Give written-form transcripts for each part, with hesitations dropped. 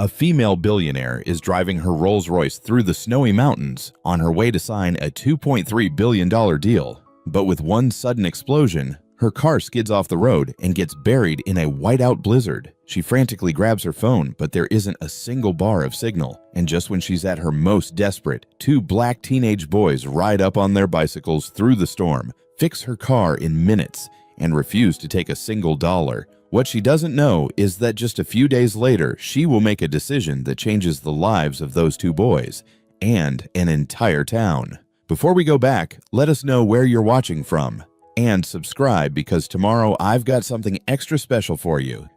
A female billionaire is driving her Rolls-Royce through the snowy mountains on her way to sign a $2.3 billion deal. But with one sudden explosion, her car skids off the road and gets buried in a whiteout blizzard. She frantically grabs her phone, but there isn't a single bar of signal. And just when she's at her most desperate, two black teenage boys ride up on their bicycles through the storm, fix her car in minutes, and refuse to take a single dollar. What she doesn't know is that just a few days later, she will make a decision that changes the lives of those two boys and an entire town. Before we go back, let us know where you're watching from. And subscribe, because tomorrow I've got something extra special for you.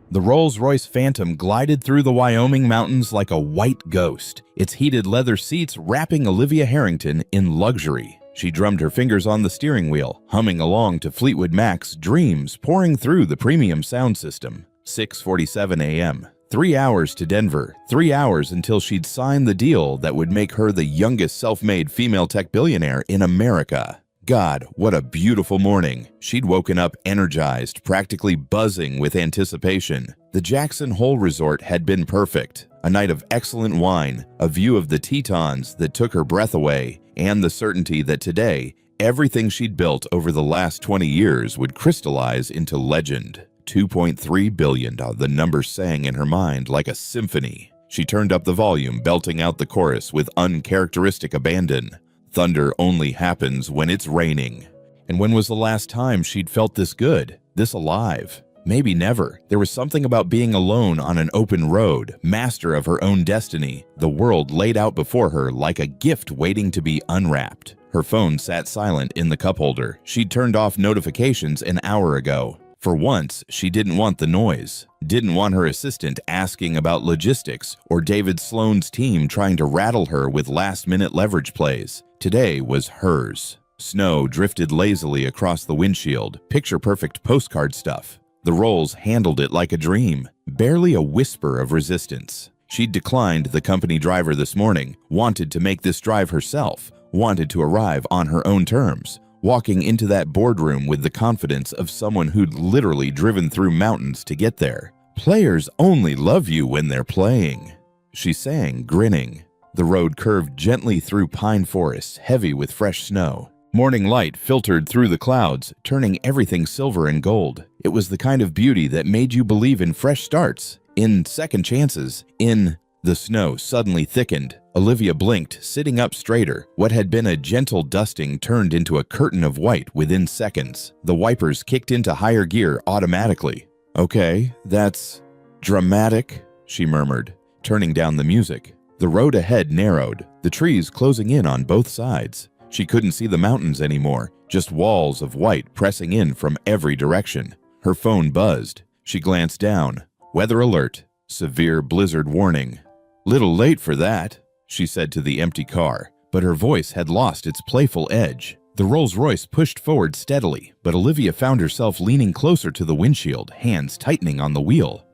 The Rolls-Royce Phantom glided through the Wyoming mountains like a white ghost, its heated leather seats wrapping Olivia Harrington in luxury. She drummed her fingers on the steering wheel, humming along to Fleetwood Mac's Dreams pouring through the premium sound system. 6:47 a.m. 3 hours to Denver, 3 hours until she'd sign the deal that would make her the youngest self-made female tech billionaire in America. God, what a beautiful morning. She'd woken up energized, practically buzzing with anticipation. The Jackson Hole Resort had been perfect. A night of excellent wine, a view of the Tetons that took her breath away, and the certainty that today, everything she'd built over the last 20 years would crystallize into legend. 2.3 billion, the number sang in her mind like a symphony. She turned up the volume, belting out the chorus with uncharacteristic abandon. Thunder only happens when it's raining. And when was the last time she'd felt this good, this alive? Maybe never. There was something about being alone on an open road, master of her own destiny, the world laid out before her like a gift waiting to be unwrapped. Her phone sat silent in the cup holder. She'd turned off notifications an hour ago. For once, she didn't want the noise. Didn't want her assistant asking about logistics or David Sloan's team trying to rattle her with last-minute leverage plays. Today was hers. Snow drifted lazily across the windshield, picture-perfect postcard stuff. The Rolls handled it like a dream, barely a whisper of resistance. She'd declined the company driver this morning, wanted to make this drive herself, wanted to arrive on her own terms, walking into that boardroom with the confidence of someone who'd literally driven through mountains to get there. Players only love you when they're playing, she sang, grinning. The road curved gently through pine forests, heavy with fresh snow. Morning light filtered through the clouds, turning everything silver and gold. It was the kind of beauty that made you believe in fresh starts, in second chances, in... The snow suddenly thickened. Olivia blinked, sitting up straighter. What had been a gentle dusting turned into a curtain of white within seconds. The wipers kicked into higher gear automatically. "Okay, that's dramatic," she murmured, turning down the music. The road ahead narrowed, the trees closing in on both sides. She couldn't see the mountains anymore, just walls of white pressing in from every direction. Her phone buzzed. She glanced down. Weather alert. Severe blizzard warning. "Little late for that," she said to the empty car, but her voice had lost its playful edge. The Rolls-Royce pushed forward steadily, but Olivia found herself leaning closer to the windshield, hands tightening on the wheel.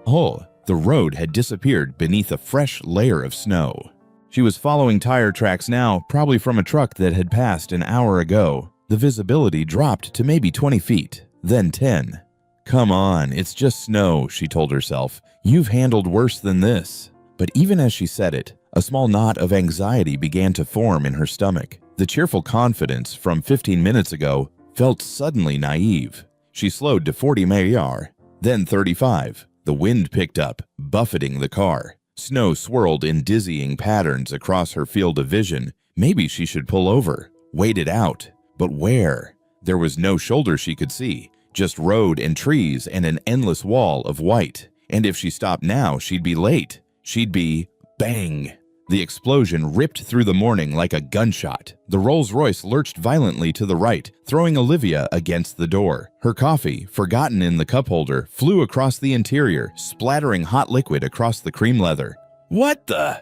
Oh, the road had disappeared beneath a fresh layer of snow. She was following tire tracks now, probably from a truck that had passed an hour ago. The visibility dropped to maybe 20 feet, then 10. "Come on, it's just snow," she told herself. "You've handled worse than this." But even as she said it, a small knot of anxiety began to form in her stomach. The cheerful confidence from 15 minutes ago felt suddenly naive. She slowed to 40 mph, then 35. The wind picked up, buffeting the car. Snow swirled in dizzying patterns across her field of vision. Maybe she should pull over, wait it out. But where? There was no shoulder she could see. Just road and trees and an endless wall of white. And if she stopped now, she'd be late. She'd be... Bang! The explosion ripped through the morning like a gunshot. The Rolls-Royce lurched violently to the right, throwing Olivia against the door. Her coffee, forgotten in the cup holder, flew across the interior, splattering hot liquid across the cream leather. "What the..."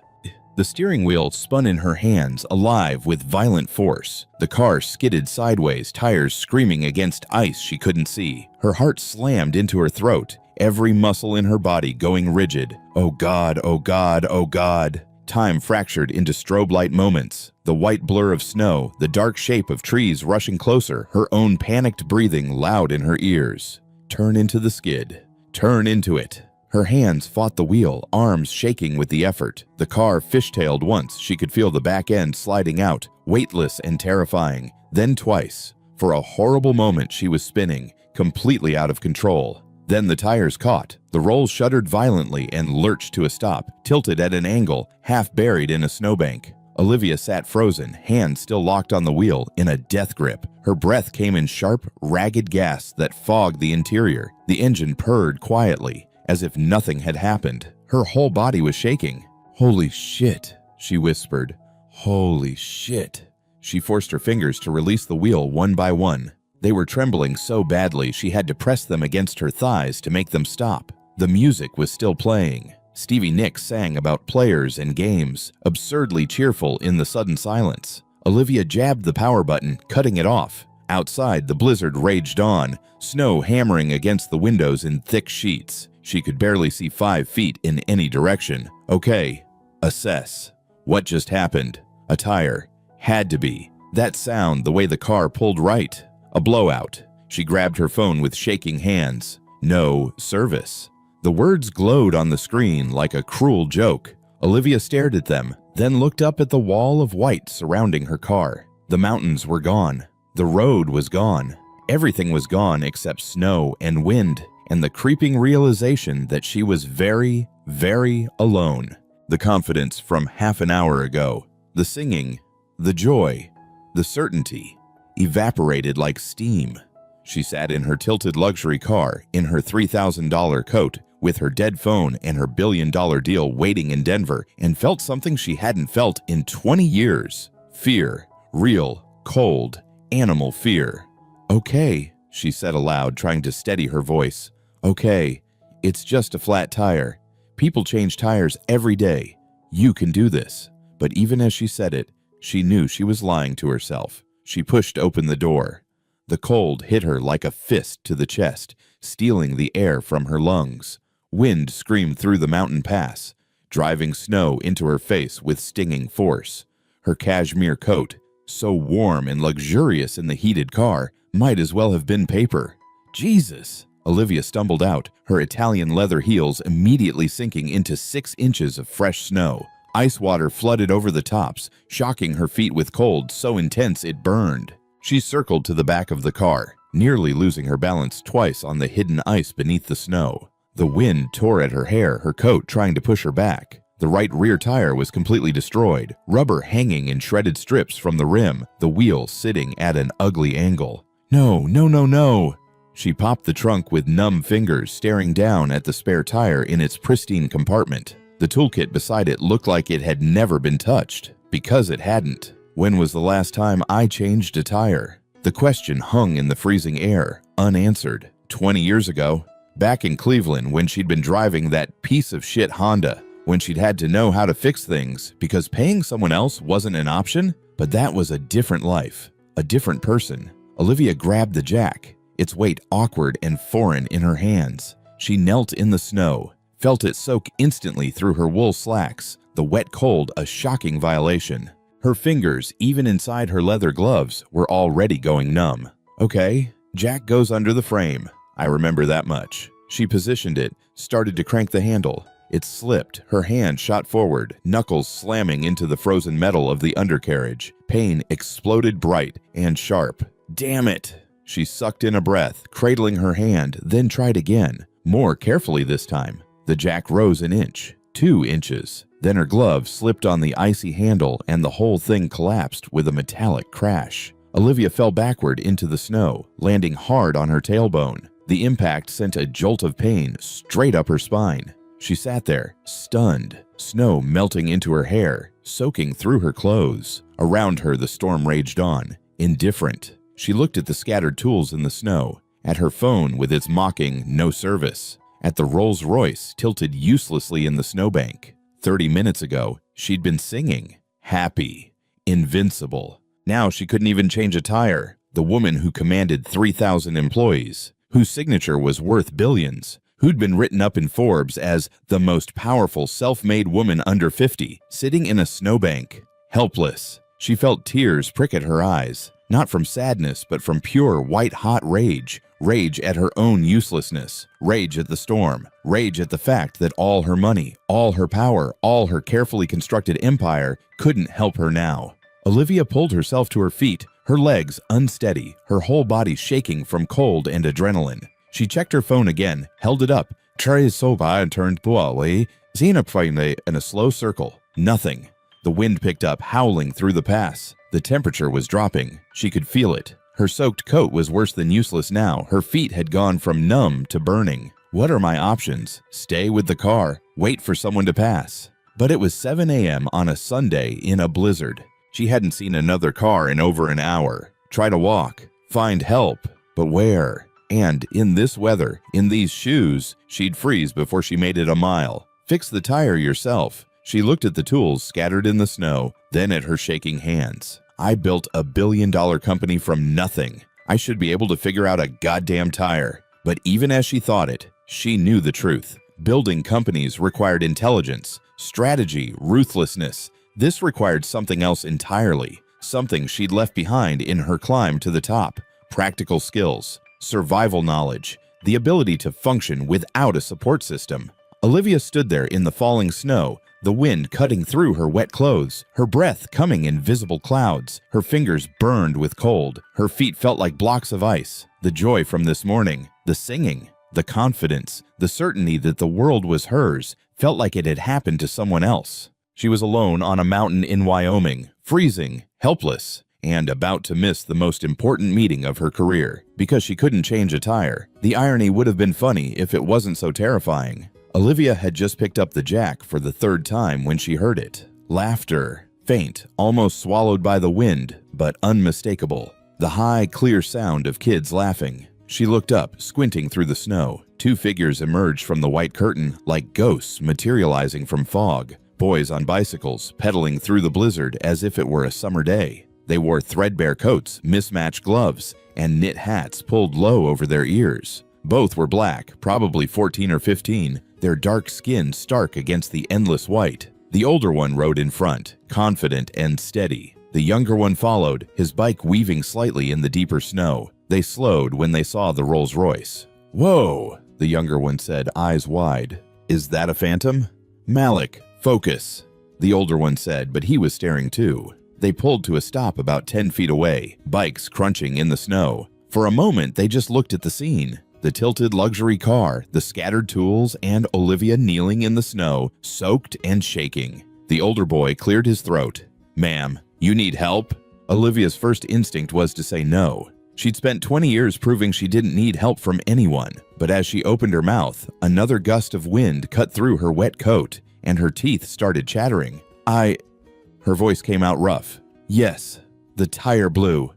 The steering wheel spun in her hands, alive with violent force. The car skidded sideways, tires screaming against ice she couldn't see. Her heart slammed into her throat, every muscle in her body going rigid. Oh God, oh God, oh God. Time fractured into strobe light moments. The white blur of snow, the dark shape of trees rushing closer, her own panicked breathing loud in her ears. Turn into the skid. Turn into it. Her hands fought the wheel, arms shaking with the effort. The car fishtailed once. She could feel the back end sliding out, weightless and terrifying. Then twice. For a horrible moment, she was spinning, completely out of control. Then the tires caught. The Rolls shuddered violently and lurched to a stop, tilted at an angle, half buried in a snowbank. Olivia sat frozen, hands still locked on the wheel, in a death grip. Her breath came in sharp, ragged gasps that fogged the interior. The engine purred quietly, as if nothing had happened. Her whole body was shaking. "Holy shit," she whispered. "Holy shit." She forced her fingers to release the wheel one by one. They were trembling so badly she had to press them against her thighs to make them stop. The music was still playing. Stevie Nicks sang about players and games, absurdly cheerful in the sudden silence. Olivia jabbed the power button, cutting it off. Outside, the blizzard raged on, snow hammering against the windows in thick sheets. She could barely see 5 feet in any direction. Okay, assess. What just happened? A tire. Had to be. That sound, the way the car pulled right. A blowout. She grabbed her phone with shaking hands. No service. The words glowed on the screen like a cruel joke. Olivia stared at them, then looked up at the wall of white surrounding her car. The mountains were gone. The road was gone. Everything was gone except snow and wind, and the creeping realization that she was very, very alone. The confidence from half an hour ago, the singing, the joy, the certainty, evaporated like steam. She sat in her tilted luxury car, in her $3,000 coat, with her dead phone and her billion-dollar deal waiting in Denver, and felt something she hadn't felt in 20 years. Fear. Real, cold, animal fear. "Okay," she said aloud, trying to steady her voice. "Okay, it's just a flat tire. People change tires every day. You can do this." But even as she said it, she knew she was lying to herself. She pushed open the door. The cold hit her like a fist to the chest, stealing the air from her lungs. Wind screamed through the mountain pass, driving snow into her face with stinging force. Her cashmere coat, so warm and luxurious in the heated car, might as well have been paper. Jesus! Olivia stumbled out, her Italian leather heels immediately sinking into 6 inches of fresh snow. Ice water flooded over the tops, shocking her feet with cold so intense it burned. She circled to the back of the car, nearly losing her balance twice on the hidden ice beneath the snow. The wind tore at her hair, her coat trying to push her back. The right rear tire was completely destroyed, rubber hanging in shredded strips from the rim, the wheel sitting at an ugly angle. No, no, no, no! She popped the trunk with numb fingers, staring down at the spare tire in its pristine compartment. The toolkit beside it looked like it had never been touched, because it hadn't. When was the last time I changed a tire? The question hung in the freezing air, unanswered. 20 years ago. Back in Cleveland, when she'd been driving that piece of shit Honda, when she'd had to know how to fix things because paying someone else wasn't an option. But that was a different life, a different person. Olivia grabbed the jack, its weight awkward and foreign in her hands. She knelt in the snow, felt it soak instantly through her wool slacks, the wet cold a shocking violation. Her fingers, even inside her leather gloves, were already going numb. Okay, jack goes under the frame. I remember that much. She positioned it, started to crank the handle. It slipped, her hand shot forward, knuckles slamming into the frozen metal of the undercarriage. Pain exploded bright and sharp. Damn it! She sucked in a breath, cradling her hand, then tried again, more carefully this time. The jack rose an inch, 2 inches. Then her glove slipped on the icy handle and the whole thing collapsed with a metallic crash. Olivia fell backward into the snow, landing hard on her tailbone. The impact sent a jolt of pain straight up her spine. She sat there, stunned, snow melting into her hair, soaking through her clothes. Around her, the storm raged on, indifferent. She looked at the scattered tools in the snow, at her phone with its mocking no service, at the Rolls-Royce tilted uselessly in the snowbank. 30 minutes ago, she'd been singing, happy, invincible. Now she couldn't even change a tire. The woman who commanded 3,000 employees, whose signature was worth billions, who'd been written up in Forbes as the most powerful self-made woman under 50, sitting in a snowbank, helpless. She felt tears prick at her eyes. Not from sadness, but from pure white-hot rage. Rage at her own uselessness. Rage at the storm. Rage at the fact that all her money, all her power, all her carefully constructed empire couldn't help her now. Olivia pulled herself to her feet, her legs unsteady, her whole body shaking from cold and adrenaline. She checked her phone again, held it up, and turned poorly, in a slow circle. Nothing. The wind picked up, howling through the pass. The temperature was dropping. She could feel it. Her soaked coat was worse than useless now. Her feet had gone from numb to burning. What are my options? Stay with the car, wait for someone to pass. But it was 7 a.m. on a Sunday in a blizzard. She hadn't seen another car in over an hour. Try to walk, find help, but where? And in this weather, in these shoes, she'd freeze before she made it a mile. Fix the tire yourself. She looked at the tools scattered in the snow, then at her shaking hands. I built a billion-dollar company from nothing. I should be able to figure out a goddamn tire. But even as she thought it, she knew the truth. Building companies required intelligence, strategy, ruthlessness. This required something else entirely, something she'd left behind in her climb to the top. Practical skills, survival knowledge, the ability to function without a support system. Olivia stood there in the falling snow, the wind cutting through her wet clothes, her breath coming in visible clouds. Her fingers burned with cold. Her feet felt like blocks of ice. The joy from this morning, the singing, the confidence, the certainty that the world was hers, felt like it had happened to someone else. She was alone on a mountain in Wyoming, freezing, helpless, and about to miss the most important meeting of her career because she couldn't change a tire. The irony would have been funny if it wasn't so terrifying. Olivia had just picked up the jack for the third time when she heard it. Laughter, faint, almost swallowed by the wind, but unmistakable. The high, clear sound of kids laughing. She looked up, squinting through the snow. Two figures emerged from the white curtain like ghosts materializing from fog. Boys on bicycles, pedaling through the blizzard as if it were a summer day. They wore threadbare coats, mismatched gloves, and knit hats pulled low over their ears. Both were black, probably 14 or 15, their dark skin stark against the endless white. The older one rode in front, confident and steady. The younger one followed, his bike weaving slightly in the deeper snow. They slowed when they saw the Rolls-Royce. "Whoa," the younger one said, eyes wide. "Is that a phantom?" "Malik, focus," the older one said, but he was staring too. They pulled to a stop about 10 feet away, bikes crunching in the snow. For a moment, they just looked at the scene. The tilted luxury car, the scattered tools, and Olivia kneeling in the snow, soaked and shaking. The older boy cleared his throat. "Ma'am, you need help?" Olivia's first instinct was to say no. She'd spent 20 years proving she didn't need help from anyone, but as she opened her mouth, another gust of wind cut through her wet coat, and her teeth started chattering. Her voice came out rough. "Yes, the tire blew."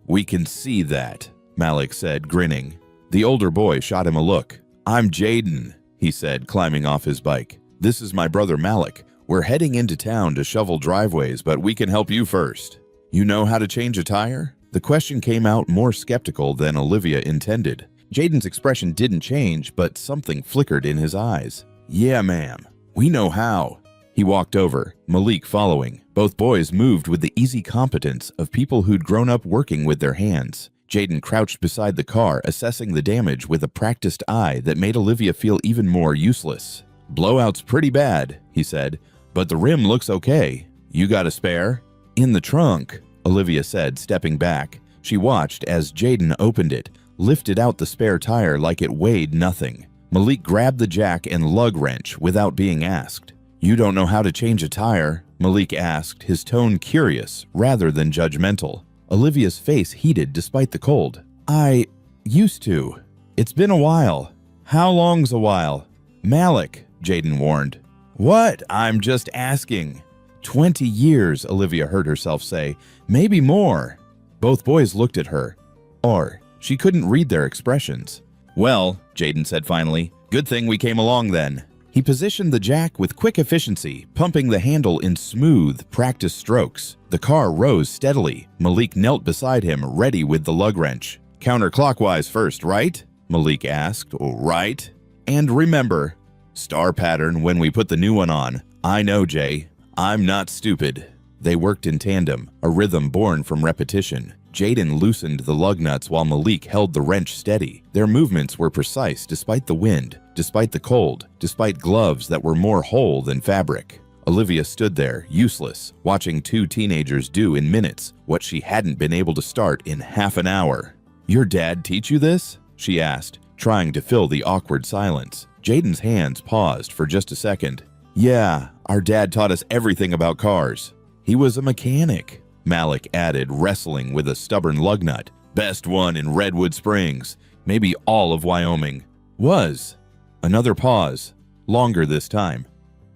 "We can see that," Malik said, grinning. The older boy shot him a look. "I'm Jaden," he said, climbing off his bike. "This is my brother Malik. We're heading into town to shovel driveways, but we can help you first." "You know how to change a tire?" The question came out more skeptical than Olivia intended. Jaden's expression didn't change, but something flickered in his eyes. "Yeah, ma'am. We know how." He walked over, Malik following. Both boys moved with the easy competence of people who'd grown up working with their hands. Jaden crouched beside the car, assessing the damage with a practiced eye that made Olivia feel even more useless. "Blowout's pretty bad," he said, "but the rim looks okay. You got a spare?" "In the trunk," Olivia said, stepping back. She watched as Jaden opened it, lifted out the spare tire like it weighed nothing. Malik grabbed the jack and lug wrench without being asked. "You don't know how to change a tire?" Malik asked, his tone curious rather than judgmental. Olivia's face heated despite the cold. "I used to. It's been a while." "How long's a while?" "Malik," Jaden warned. "What? I'm just asking." 20 years, Olivia heard herself say. "Maybe more." Both boys looked at her. Or she couldn't read their expressions. "Well," Jaden said finally, "good thing we came along then." He positioned the jack with quick efficiency, pumping the handle in smooth, practiced strokes. The car rose steadily. Malik knelt beside him, ready with the lug wrench. "Counterclockwise first, right?" Malik asked. "Right. And remember, star pattern when we put the new one on. I know, Jay. I'm not stupid." They worked in tandem, a rhythm born from repetition. Jaden loosened the lug nuts while Malik held the wrench steady. Their movements were precise despite the wind, despite the cold, despite gloves that were more whole than fabric. Olivia stood there, useless, watching two teenagers do in minutes what she hadn't been able to start in half an hour. "Your dad teach you this?" she asked, trying to fill the awkward silence. Jaden's hands paused for just a second. "Yeah, our dad taught us everything about cars. He was a mechanic," Malik added, wrestling with a stubborn lug nut. "Best one in Redwood Springs. Maybe all of Wyoming." "Was." Another pause, longer this time.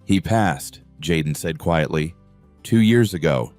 "He passed," Jaden said quietly. 2 years ago."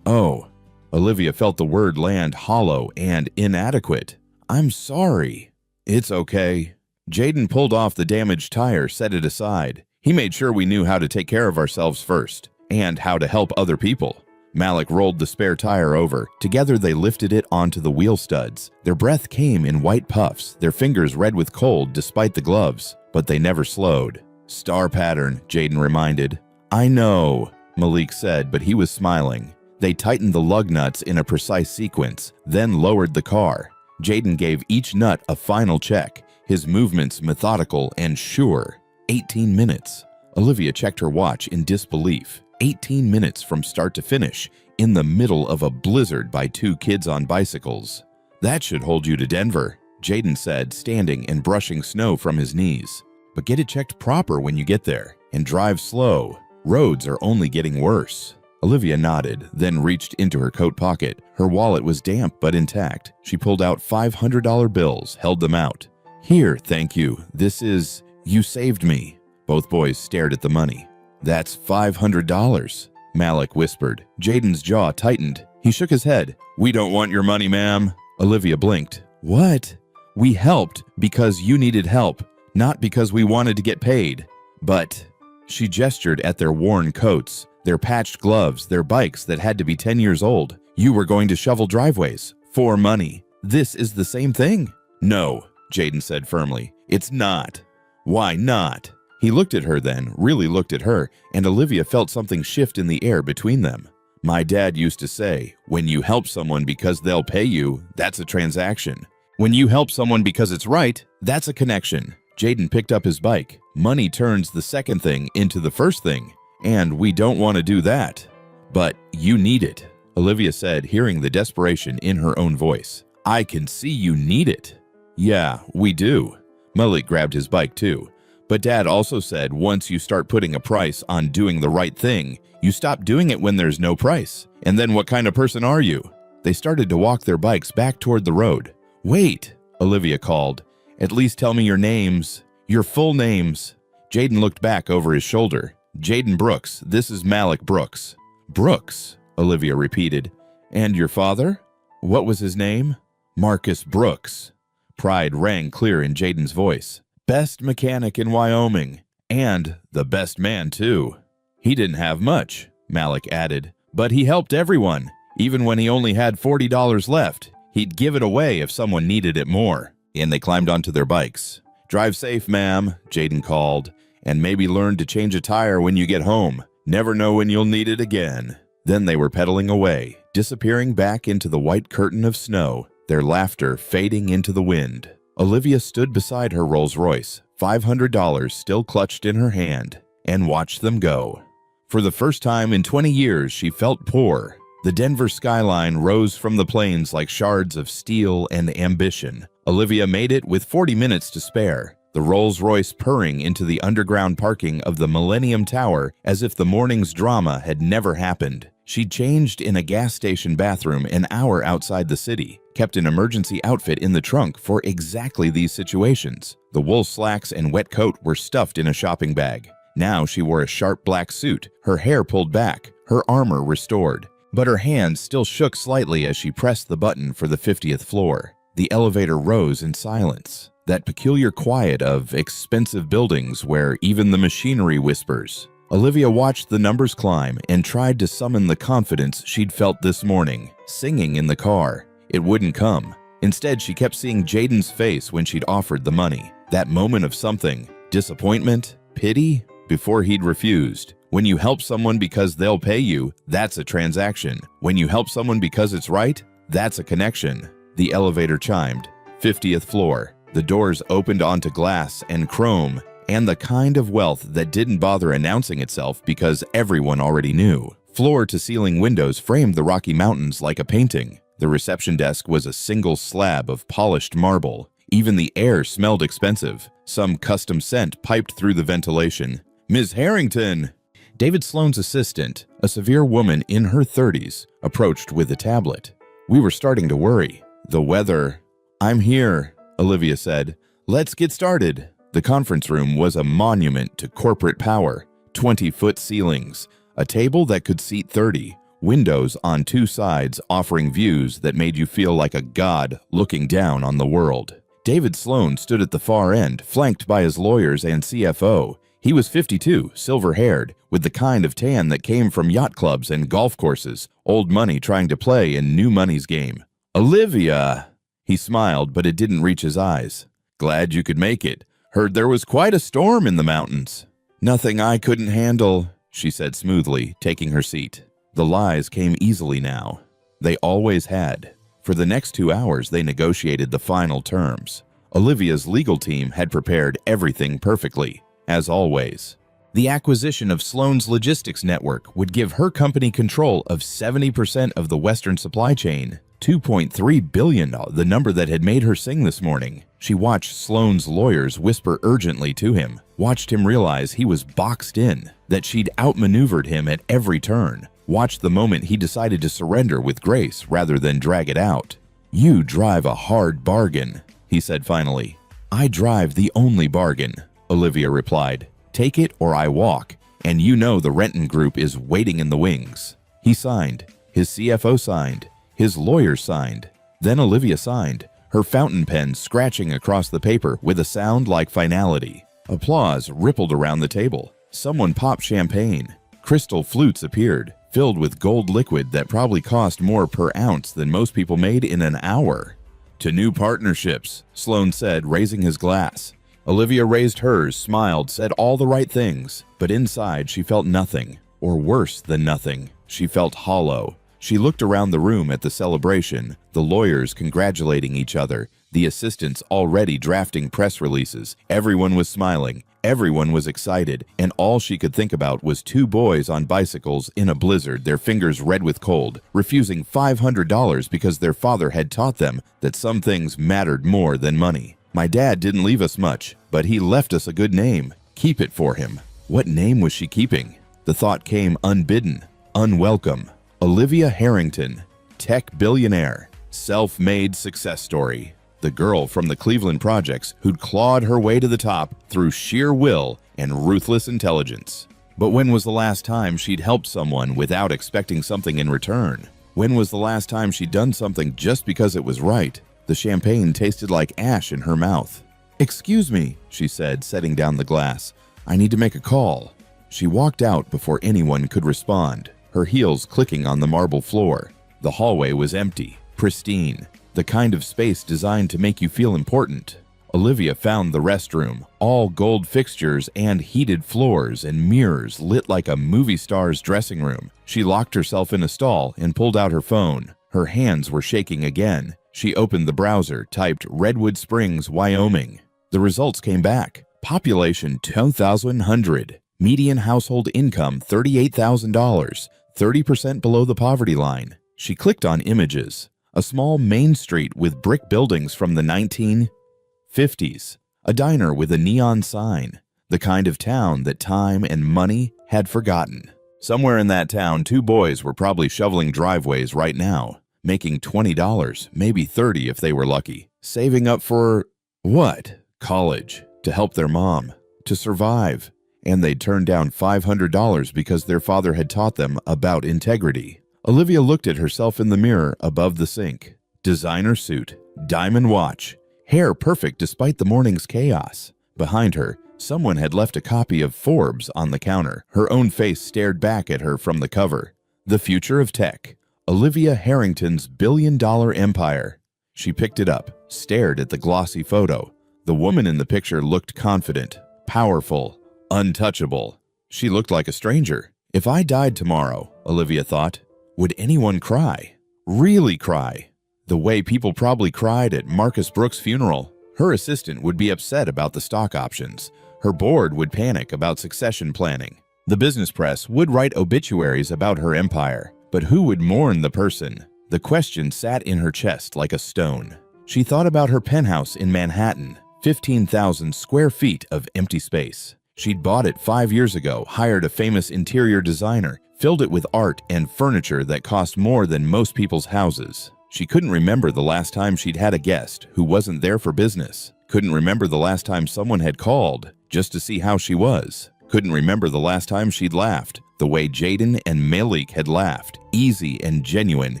"Oh." Olivia felt the word land hollow and inadequate. "I'm sorry." "It's okay." Jaden pulled off the damaged tire, set it aside. He made sure we knew how to take care of ourselves first, and how to help other people. Malik rolled the spare tire over. Together they lifted it onto the wheel studs. Their breath came in white puffs, their fingers red with cold despite the gloves, but they never slowed. "Star pattern," Jaden reminded. "I know," Malik said, but he was smiling. They tightened the lug nuts in a precise sequence, then lowered the car. Jaden gave each nut a final check, his movements methodical and sure. 18 minutes. Olivia checked her watch in disbelief. 18 minutes from start to finish, in the middle of a blizzard by two kids on bicycles. "That should hold you to Denver," Jaden said, standing and brushing snow from his knees. "But get it checked proper when you get there, and drive slow. Roads are only getting worse." Olivia nodded, then reached into her coat pocket. Her wallet was damp but intact. She pulled out $500 bills, held them out. "Here, thank you. This is... You saved me." Both boys stared at the money. "That's $500, Malik whispered. Jaden's jaw tightened. He shook his head. "We don't want your money, ma'am." Olivia blinked. "What?" "We helped because you needed help, not because we wanted to get paid." "But..." She gestured at their worn coats, their patched gloves, their bikes that had to be 10 years old. "You were going to shovel driveways. For money. This is the same thing." "No," Jaden said firmly. "It's not." "Why not?" He looked at her then, really looked at her, and Olivia felt something shift in the air between them. "My dad used to say, when you help someone because they'll pay you, that's a transaction. When you help someone because it's right, that's a connection." Jaden picked up his bike. "Money turns the second thing into the first thing, and we don't want to do that." "But you need it," Olivia said, hearing the desperation in her own voice. "I can see you need it." "Yeah, we do." Malik grabbed his bike too. "But Dad also said once you start putting a price on doing the right thing, you stop doing it when there's no price. And then what kind of person are you?" They started to walk their bikes back toward the road. "Wait," Olivia called. "At least tell me your names. Your full names." Jaden looked back over his shoulder. "Jaden Brooks, this is Malik Brooks." "Brooks," Olivia repeated. "And your father?" "What was his name?" "Marcus Brooks." Pride rang clear in Jaden's voice. "Best mechanic in Wyoming. And the best man, too." "He didn't have much," Malik added, "but he helped everyone. Even when he only had $40 left, he'd give it away if someone needed it more." And they climbed onto their bikes. "Drive safe, ma'am," Jaden called, "and maybe learn to change a tire when you get home. Never know when you'll need it again." Then they were pedaling away, disappearing back into the white curtain of snow, their laughter fading into the wind. Olivia stood beside her Rolls-Royce, $500 still clutched in her hand, and watched them go. For the first time in 20 years, she felt poor. The Denver skyline rose from the plains like shards of steel and ambition. Olivia made it with 40 minutes to spare, the Rolls-Royce purring into the underground parking of the Millennium Tower as if the morning's drama had never happened. She'd changed in a gas station bathroom an hour outside the city, kept an emergency outfit in the trunk for exactly these situations. The wool slacks and wet coat were stuffed in a shopping bag. Now she wore a sharp black suit, her hair pulled back, her armor restored. But her hands still shook slightly as she pressed the button for the 50th floor. The elevator rose in silence, that peculiar quiet of expensive buildings where even the machinery whispers. Olivia watched the numbers climb and tried to summon the confidence she'd felt this morning, singing in the car. It wouldn't come. Instead, she kept seeing Jaden's face when she'd offered the money. That moment of something, disappointment, pity, before he'd refused. When you help someone because they'll pay you, that's a transaction. When you help someone because it's right, That's a connection. The elevator chimed. 50th floor. The doors opened onto glass and chrome, and the kind of wealth that didn't bother announcing itself because everyone already knew. Floor-to-ceiling windows framed the Rocky Mountains like a painting. The reception desk was a single slab of polished marble. Even the air smelled expensive. Some custom scent piped through the ventilation. "Ms. Harrington!" David Sloane's assistant, a severe woman in her 30s, approached with a tablet. "We were starting to worry. The weather." "I'm here," Olivia said. "Let's get started." The conference room was a monument to corporate power. 20-foot ceilings, a table that could seat 30, windows on two sides offering views that made you feel like a god looking down on the world. David Sloane stood at the far end, flanked by his lawyers and CFO. He was 52, silver-haired, with the kind of tan that came from yacht clubs and golf courses, old money trying to play in new money's game. "Olivia!" He smiled, but it didn't reach his eyes. "Glad you could make it. Heard there was quite a storm in the mountains." "Nothing I couldn't handle," she said smoothly, taking her seat. The lies came easily now. They always had. For the next 2 hours, they negotiated the final terms. Olivia's legal team had prepared everything perfectly, as always. The acquisition of Sloane's logistics network would give her company control of 70% of the Western supply chain. $2.3 billion, the number that had made her sing this morning. She watched Sloane's lawyers whisper urgently to him, watched him realize he was boxed in, that she'd outmaneuvered him at every turn, watched the moment he decided to surrender with grace rather than drag it out. "You drive a hard bargain," he said finally. "I drive the only bargain," Olivia replied. "Take it or I walk, and you know the Renton Group is waiting in the wings." He signed. His CFO signed. His lawyer signed. Then Olivia signed, her fountain pen scratching across the paper with a sound like finality. Applause rippled around the table. Someone popped champagne. Crystal flutes appeared, filled with gold liquid that probably cost more per ounce than most people made in an hour. "To new partnerships," Sloane said, raising his glass. Olivia raised hers, smiled, said all the right things, but inside she felt nothing, or worse than nothing. She felt hollow. She looked around the room at the celebration, the lawyers congratulating each other, the assistants already drafting press releases. Everyone was smiling, everyone was excited, and all she could think about was two boys on bicycles in a blizzard, their fingers red with cold, refusing $500 because their father had taught them that some things mattered more than money. "My dad didn't leave us much, but he left us a good name. Keep it for him." What name was she keeping? The thought came unbidden, unwelcome. Olivia Harrington, tech billionaire, self-made success story. The girl from the Cleveland projects who'd clawed her way to the top through sheer will and ruthless intelligence. But when was the last time she'd helped someone without expecting something in return? When was the last time she'd done something just because it was right? The champagne tasted like ash in her mouth. "Excuse me," she said, setting down the glass. "I need to make a call." She walked out before anyone could respond, her heels clicking on the marble floor. The hallway was empty, pristine, the kind of space designed to make you feel important. Olivia found the restroom, all gold fixtures and heated floors and mirrors lit like a movie star's dressing room. She locked herself in a stall and pulled out her phone. Her hands were shaking again. She opened the browser, typed Redwood Springs, Wyoming. The results came back. Population 2,100. Median household income $38,000, 30% below the poverty line. She clicked on images. A small main street with brick buildings from the 1950s. A diner with a neon sign. The kind of town that time and money had forgotten. Somewhere in that town, two boys were probably shoveling driveways right now, making $20, maybe $30 if they were lucky. Saving up for what? College. To help their mom. To survive. And they'd turned down $500 because their father had taught them about integrity. Olivia looked at herself in the mirror above the sink. Designer suit, diamond watch, hair perfect despite the morning's chaos. Behind her, someone had left a copy of Forbes on the counter. Her own face stared back at her from the cover. The future of tech. Olivia Harrington's billion-dollar empire. She picked it up, stared at the glossy photo. The woman in the picture looked confident, powerful, untouchable. She looked like a stranger. If I died tomorrow, Olivia thought, would anyone cry? Really cry? The way people probably cried at Marcus Brooks' funeral. Her assistant would be upset about the stock options. Her board would panic about succession planning. The business press would write obituaries about her empire. But who would mourn the person? The question sat in her chest like a stone. She thought about her penthouse in Manhattan, 15,000 square feet of empty space. She'd bought it 5 years ago, hired a famous interior designer, filled it with art and furniture that cost more than most people's houses. She couldn't remember the last time she'd had a guest who wasn't there for business. Couldn't remember the last time someone had called just to see how she was. Couldn't remember the last time she'd laughed the way Jaden and Malik had laughed, easy and genuine,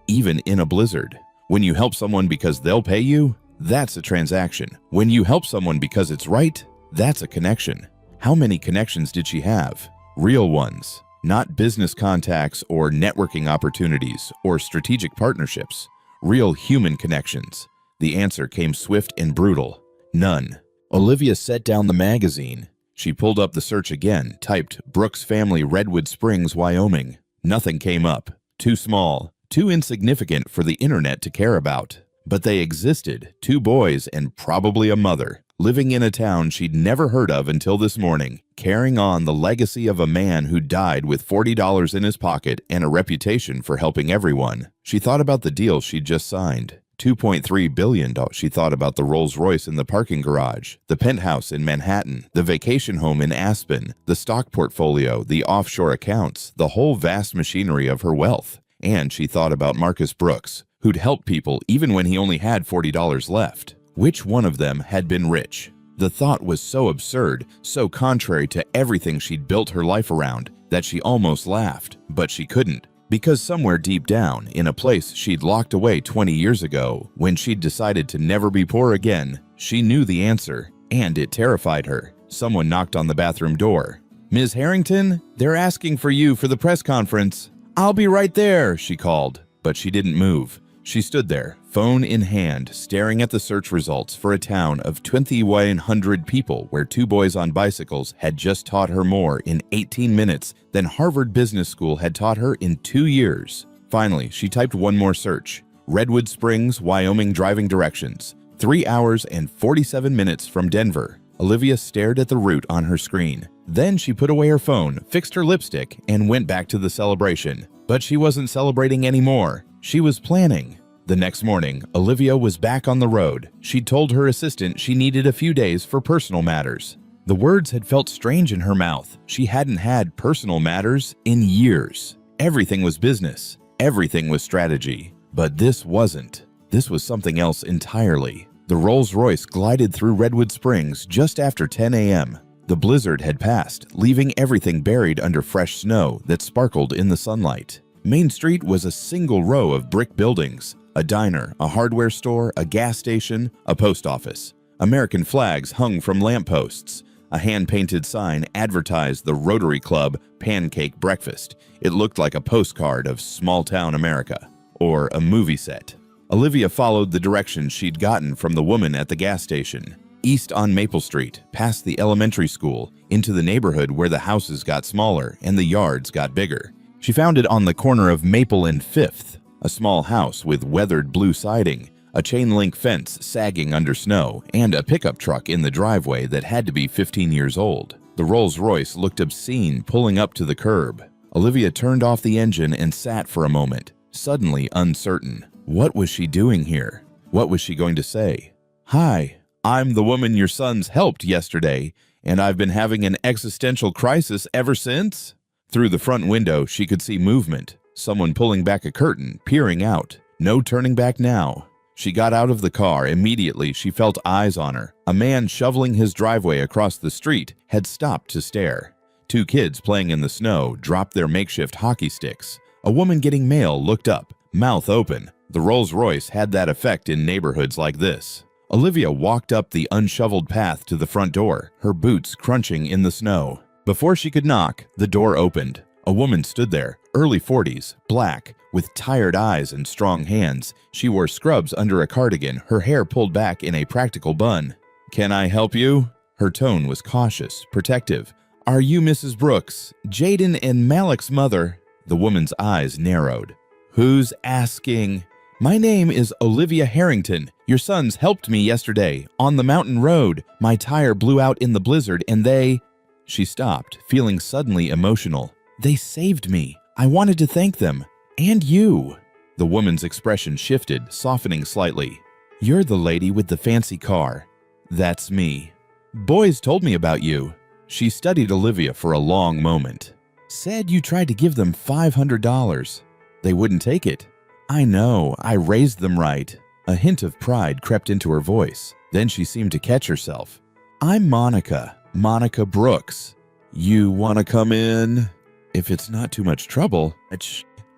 even in a blizzard. When you help someone because they'll pay you, that's a transaction. When you help someone because it's right, that's a connection. How many connections did she have? Real ones, not business contacts or networking opportunities or strategic partnerships. Real human connections. The answer came swift and brutal. None. Olivia set down the magazine. She pulled up the search again, typed Brooks Family, Redwood Springs, Wyoming. Nothing came up. Too small, too insignificant for the internet to care about. But they existed, 2 boys and probably a mother, living in a town she'd never heard of until this morning, carrying on the legacy of a man who died with $40 in his pocket and a reputation for helping everyone. She thought about the deal she'd just signed. $2.3 billion. She thought about the Rolls-Royce in the parking garage, the penthouse in Manhattan, the vacation home in Aspen, the stock portfolio, the offshore accounts, the whole vast machinery of her wealth. And she thought about Marcus Brooks, who'd helped people even when he only had $40 left. Which one of them had been rich? The thought was so absurd, so contrary to everything she'd built her life around, that she almost laughed, but she couldn't. Because somewhere deep down, in a place she'd locked away 20 years ago, when she'd decided to never be poor again, she knew the answer, and it terrified her. Someone knocked on the bathroom door. "Ms. Harrington, they're asking for you for the press conference." "I'll be right there," she called, but she didn't move. She stood there, phone in hand, staring at the search results for a town of 2,100 people where 2 boys on bicycles had just taught her more in 18 minutes than Harvard Business School had taught her in 2 years. Finally, she typed one more search. Redwood Springs, Wyoming driving directions. 3 hours and 47 minutes from Denver. Olivia stared at the route on her screen. Then she put away her phone, fixed her lipstick, and went back to the celebration. But she wasn't celebrating anymore. She was planning. The next morning, Olivia was back on the road. She'd told her assistant she needed a few days for personal matters. The words had felt strange in her mouth. She hadn't had personal matters in years. Everything was business. Everything was strategy. But this wasn't. This was something else entirely. The Rolls-Royce glided through Redwood Springs just after 10 a.m. The blizzard had passed, leaving everything buried under fresh snow that sparkled in the sunlight. Main Street was a single row of brick buildings, a diner, a hardware store, a gas station, a post office. American flags hung from lampposts. A hand-painted sign advertised the Rotary Club pancake breakfast. It looked like a postcard of small-town America, or a movie set. Olivia followed the directions she'd gotten from the woman at the gas station. East on Maple Street, past the elementary school, into the neighborhood where the houses got smaller and the yards got bigger. She found it on the corner of Maple and 5th, a small house with weathered blue siding, a chain-link fence sagging under snow, and a pickup truck in the driveway that had to be 15 years old. The Rolls-Royce looked obscene pulling up to the curb. Olivia turned off the engine and sat for a moment, suddenly uncertain. What was she doing here? What was she going to say? "Hi, I'm the woman your sons helped yesterday, and I've been having an existential crisis ever since?" Through the front window, she could see movement. Someone pulling back a curtain, peering out. No turning back now. She got out of the car. Immediately, she felt eyes on her. A man shoveling his driveway across the street had stopped to stare. 2 kids playing in the snow dropped their makeshift hockey sticks. A woman getting mail looked up, mouth open. The Rolls-Royce had that effect in neighborhoods like this. Olivia walked up the unshoveled path to the front door, her boots crunching in the snow. Before she could knock, the door opened. A woman stood there, early 40s, black, with tired eyes and strong hands. She wore scrubs under a cardigan, her hair pulled back in a practical bun. "Can I help you?" Her tone was cautious, protective. "Are you Mrs. Brooks, Jaden and Malik's mother?" The woman's eyes narrowed. "Who's asking?" My name is Olivia Harrington. Your sons helped me yesterday on the mountain road. My tire blew out in the blizzard and they—" She stopped, feeling suddenly emotional. "They saved me. I wanted to thank them. And you." The woman's expression shifted, softening slightly. "You're the lady with the fancy car." "That's me. Boys told me about you." She studied Olivia for a long moment. "Said you tried to give them $500. They wouldn't take it." "I know, I raised them right." A hint of pride crept into her voice. Then she seemed to catch herself. "I'm Monica Brooks. You want to come in?" "If it's not too much trouble."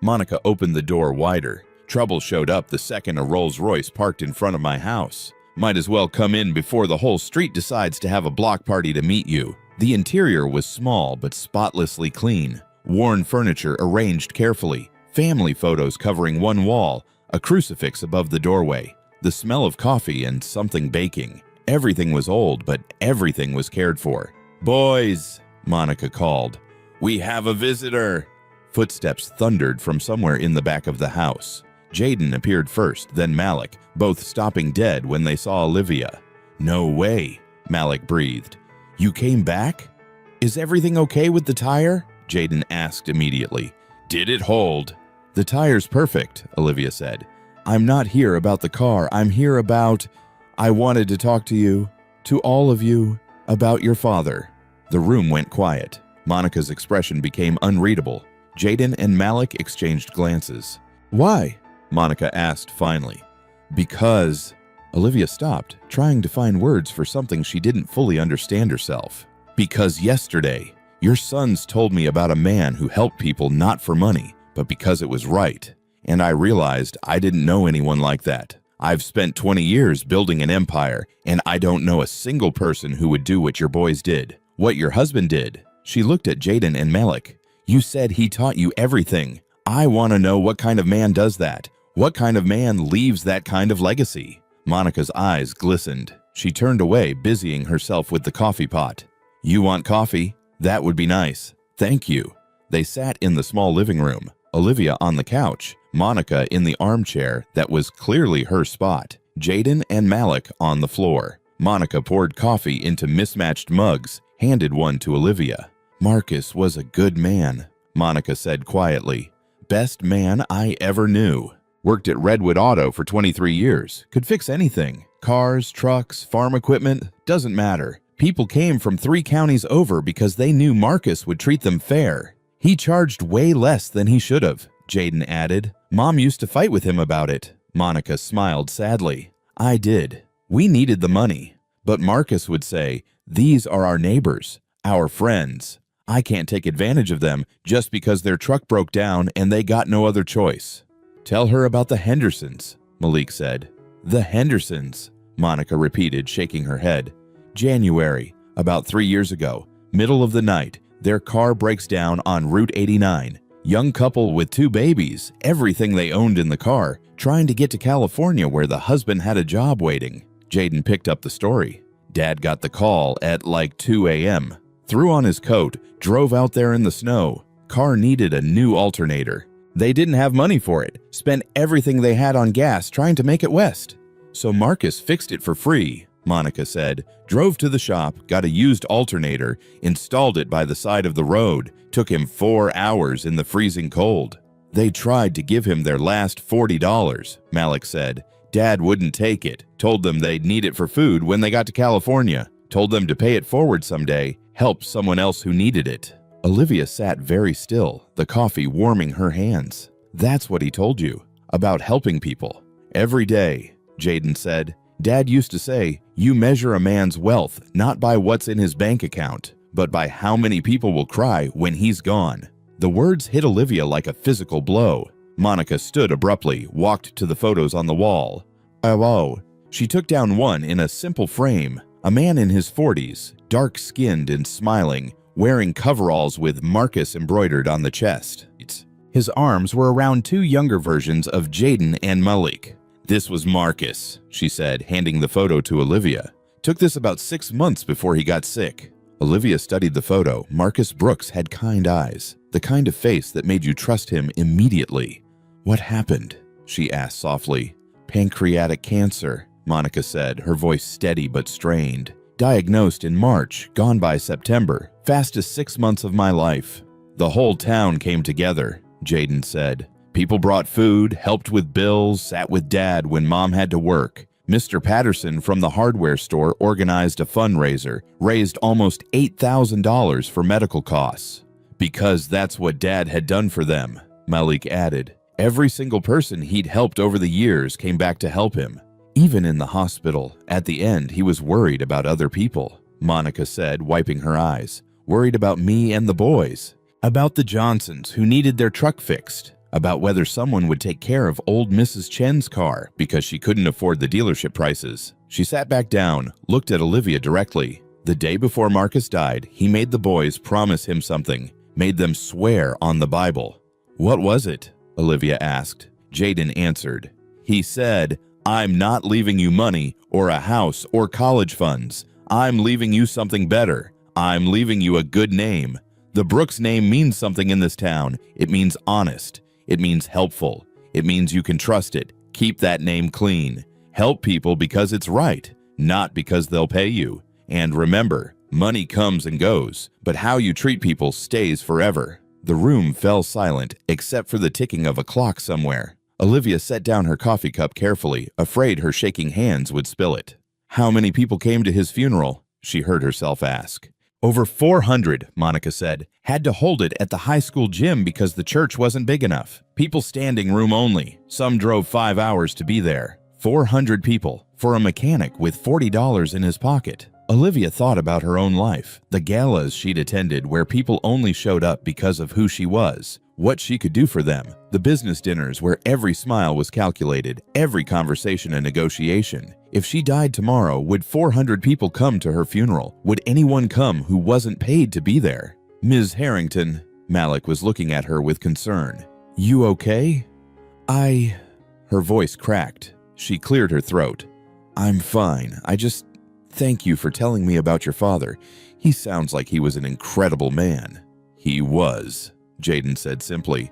Monica opened the door wider. "Trouble showed up the second a Rolls-Royce parked in front of my house. Might as well come in before the whole street decides to have a block party to meet you." The interior was small but spotlessly clean. Worn furniture arranged carefully. Family photos covering one wall, a crucifix above the doorway, the smell of coffee and something baking. Everything was old, but everything was cared for. "Boys," Monica called. "We have a visitor." Footsteps thundered from somewhere in the back of the house. Jaden appeared first, then Malik, both stopping dead when they saw Olivia. "No way," Malik breathed. "You came back? Is everything okay with the tire?" Jaden asked immediately. "Did it hold?" "The tire's perfect," Olivia said. "I'm not here about the car. I'm here about— I wanted to talk to you, to all of you, about your father." The room went quiet. Monica's expression became unreadable. Jaden and Malik exchanged glances. "Why?" Monica asked finally. "Because—" Olivia stopped, trying to find words for something she didn't fully understand herself. "Because yesterday, your sons told me about a man who helped people not for money, but because it was right. And I realized I didn't know anyone like that. I've spent 20 years building an empire, and I don't know a single person who would do what your boys did. What your husband did." She looked at Jaden and Malik. "You said he taught you everything. I want to know what kind of man does that. What kind of man leaves that kind of legacy?" Monica's eyes glistened. She turned away, busying herself with the coffee pot. "You want coffee? That would be nice. Thank you." They sat in the small living room, Olivia on the couch, Monica in the armchair that was clearly her spot, Jaden and Malik on the floor. Monica poured coffee into mismatched mugs, handed one to Olivia. "Marcus was a good man," Monica said quietly. "Best man I ever knew. Worked at Redwood Auto for 23 years. Could fix anything. Cars, trucks, farm equipment, doesn't matter. People came from 3 counties over because they knew Marcus would treat them fair. He charged way less than he should have," Jaden added. "Mom used to fight with him about it." Monica smiled sadly. "I did. We needed the money. But Marcus would say, 'These are our neighbors, our friends. I can't take advantage of them just because their truck broke down and they got no other choice.'" "Tell her about the Hendersons," Malik said. "The Hendersons," Monica repeated, shaking her head. "January, about 3 years ago, middle of the night, their car breaks down on Route 89. Young couple with 2 babies, everything they owned in the car, trying to get to California where the husband had a job waiting." Jaden picked up the story. "Dad got the call at like 2 a.m. Threw on his coat, drove out there in the snow. Car needed a new alternator. They didn't have money for it, spent everything they had on gas trying to make it west. So Marcus fixed it for free," Monica said. "Drove to the shop, got a used alternator, installed it by the side of the road. Took him 4 hours in the freezing cold. They tried to give him their last $40, Malik said. Dad wouldn't take it, told them they'd need it for food when they got to California. Told them to pay it forward someday, help someone else who needed it." Olivia sat very still, the coffee warming her hands. "That's what he told you, about helping people." "Every day," Jaden said. "Dad used to say, you measure a man's wealth not by what's in his bank account, but by how many people will cry when he's gone." The words hit Olivia like a physical blow. Monica stood abruptly, walked to the photos on the wall. "Oh." She took down one in a simple frame, a man in his 40s, dark-skinned and smiling, wearing coveralls with Marcus embroidered on the chest. His arms were around 2 younger versions of Jaden and Malik. "This was Marcus," she said, handing the photo to Olivia. "Took this about 6 months before he got sick." Olivia studied the photo. Marcus Brooks had kind eyes, the kind of face that made you trust him immediately. "What happened?" she asked softly. Pancreatic cancer, Monica said, her voice steady but strained. Diagnosed in March, gone by September. Fastest 6 months of my life. The whole town came together, Jaden said. People brought food, helped with bills, sat with Dad when Mom had to work. Mr. Patterson from the hardware store organized a fundraiser, raised almost $8,000 for medical costs. Because that's what Dad had done for them, Malik added. Every single person he'd helped over the years came back to help him. Even in the hospital, at the end, he was worried about other people, Monica said, wiping her eyes. Worried about me and the boys. About the Johnsons who needed their truck fixed. About whether someone would take care of old Mrs. Chen's car because she couldn't afford the dealership prices. She sat back down, looked at Olivia directly. The day before Marcus died, he made the boys promise him something, made them swear on the Bible. What was it? Olivia asked. Jaden answered. He said, I'm not leaving you money or a house or college funds. I'm leaving you something better. I'm leaving you a good name. The Brooks name means something in this town. It means honest. It means helpful. It means you can trust it. Keep that name clean. Help people because it's right, not because they'll pay you. And remember, money comes and goes, but how you treat people stays forever. The room fell silent, except for the ticking of a clock somewhere. Olivia set down her coffee cup carefully, afraid her shaking hands would spill it. How many people came to his funeral? She heard herself ask. Over 400, Monica said. Had to hold it at the high school gym because the church wasn't big enough. People standing room only. Some drove 5 hours to be there. 400 people for a mechanic with $40 in his pocket. Olivia thought about her own life, the galas she'd attended where people only showed up because of who she was, what she could do for them, the business dinners where every smile was calculated, every conversation a negotiation. If she died tomorrow, would 400 people come to her funeral? Would anyone come who wasn't paid to be there? Ms. Harrington, Malik was looking at her with concern. You okay? Her voice cracked. She cleared her throat. I'm fine. Thank you for telling me about your father. He sounds like he was an incredible man. He was, Jaden said simply.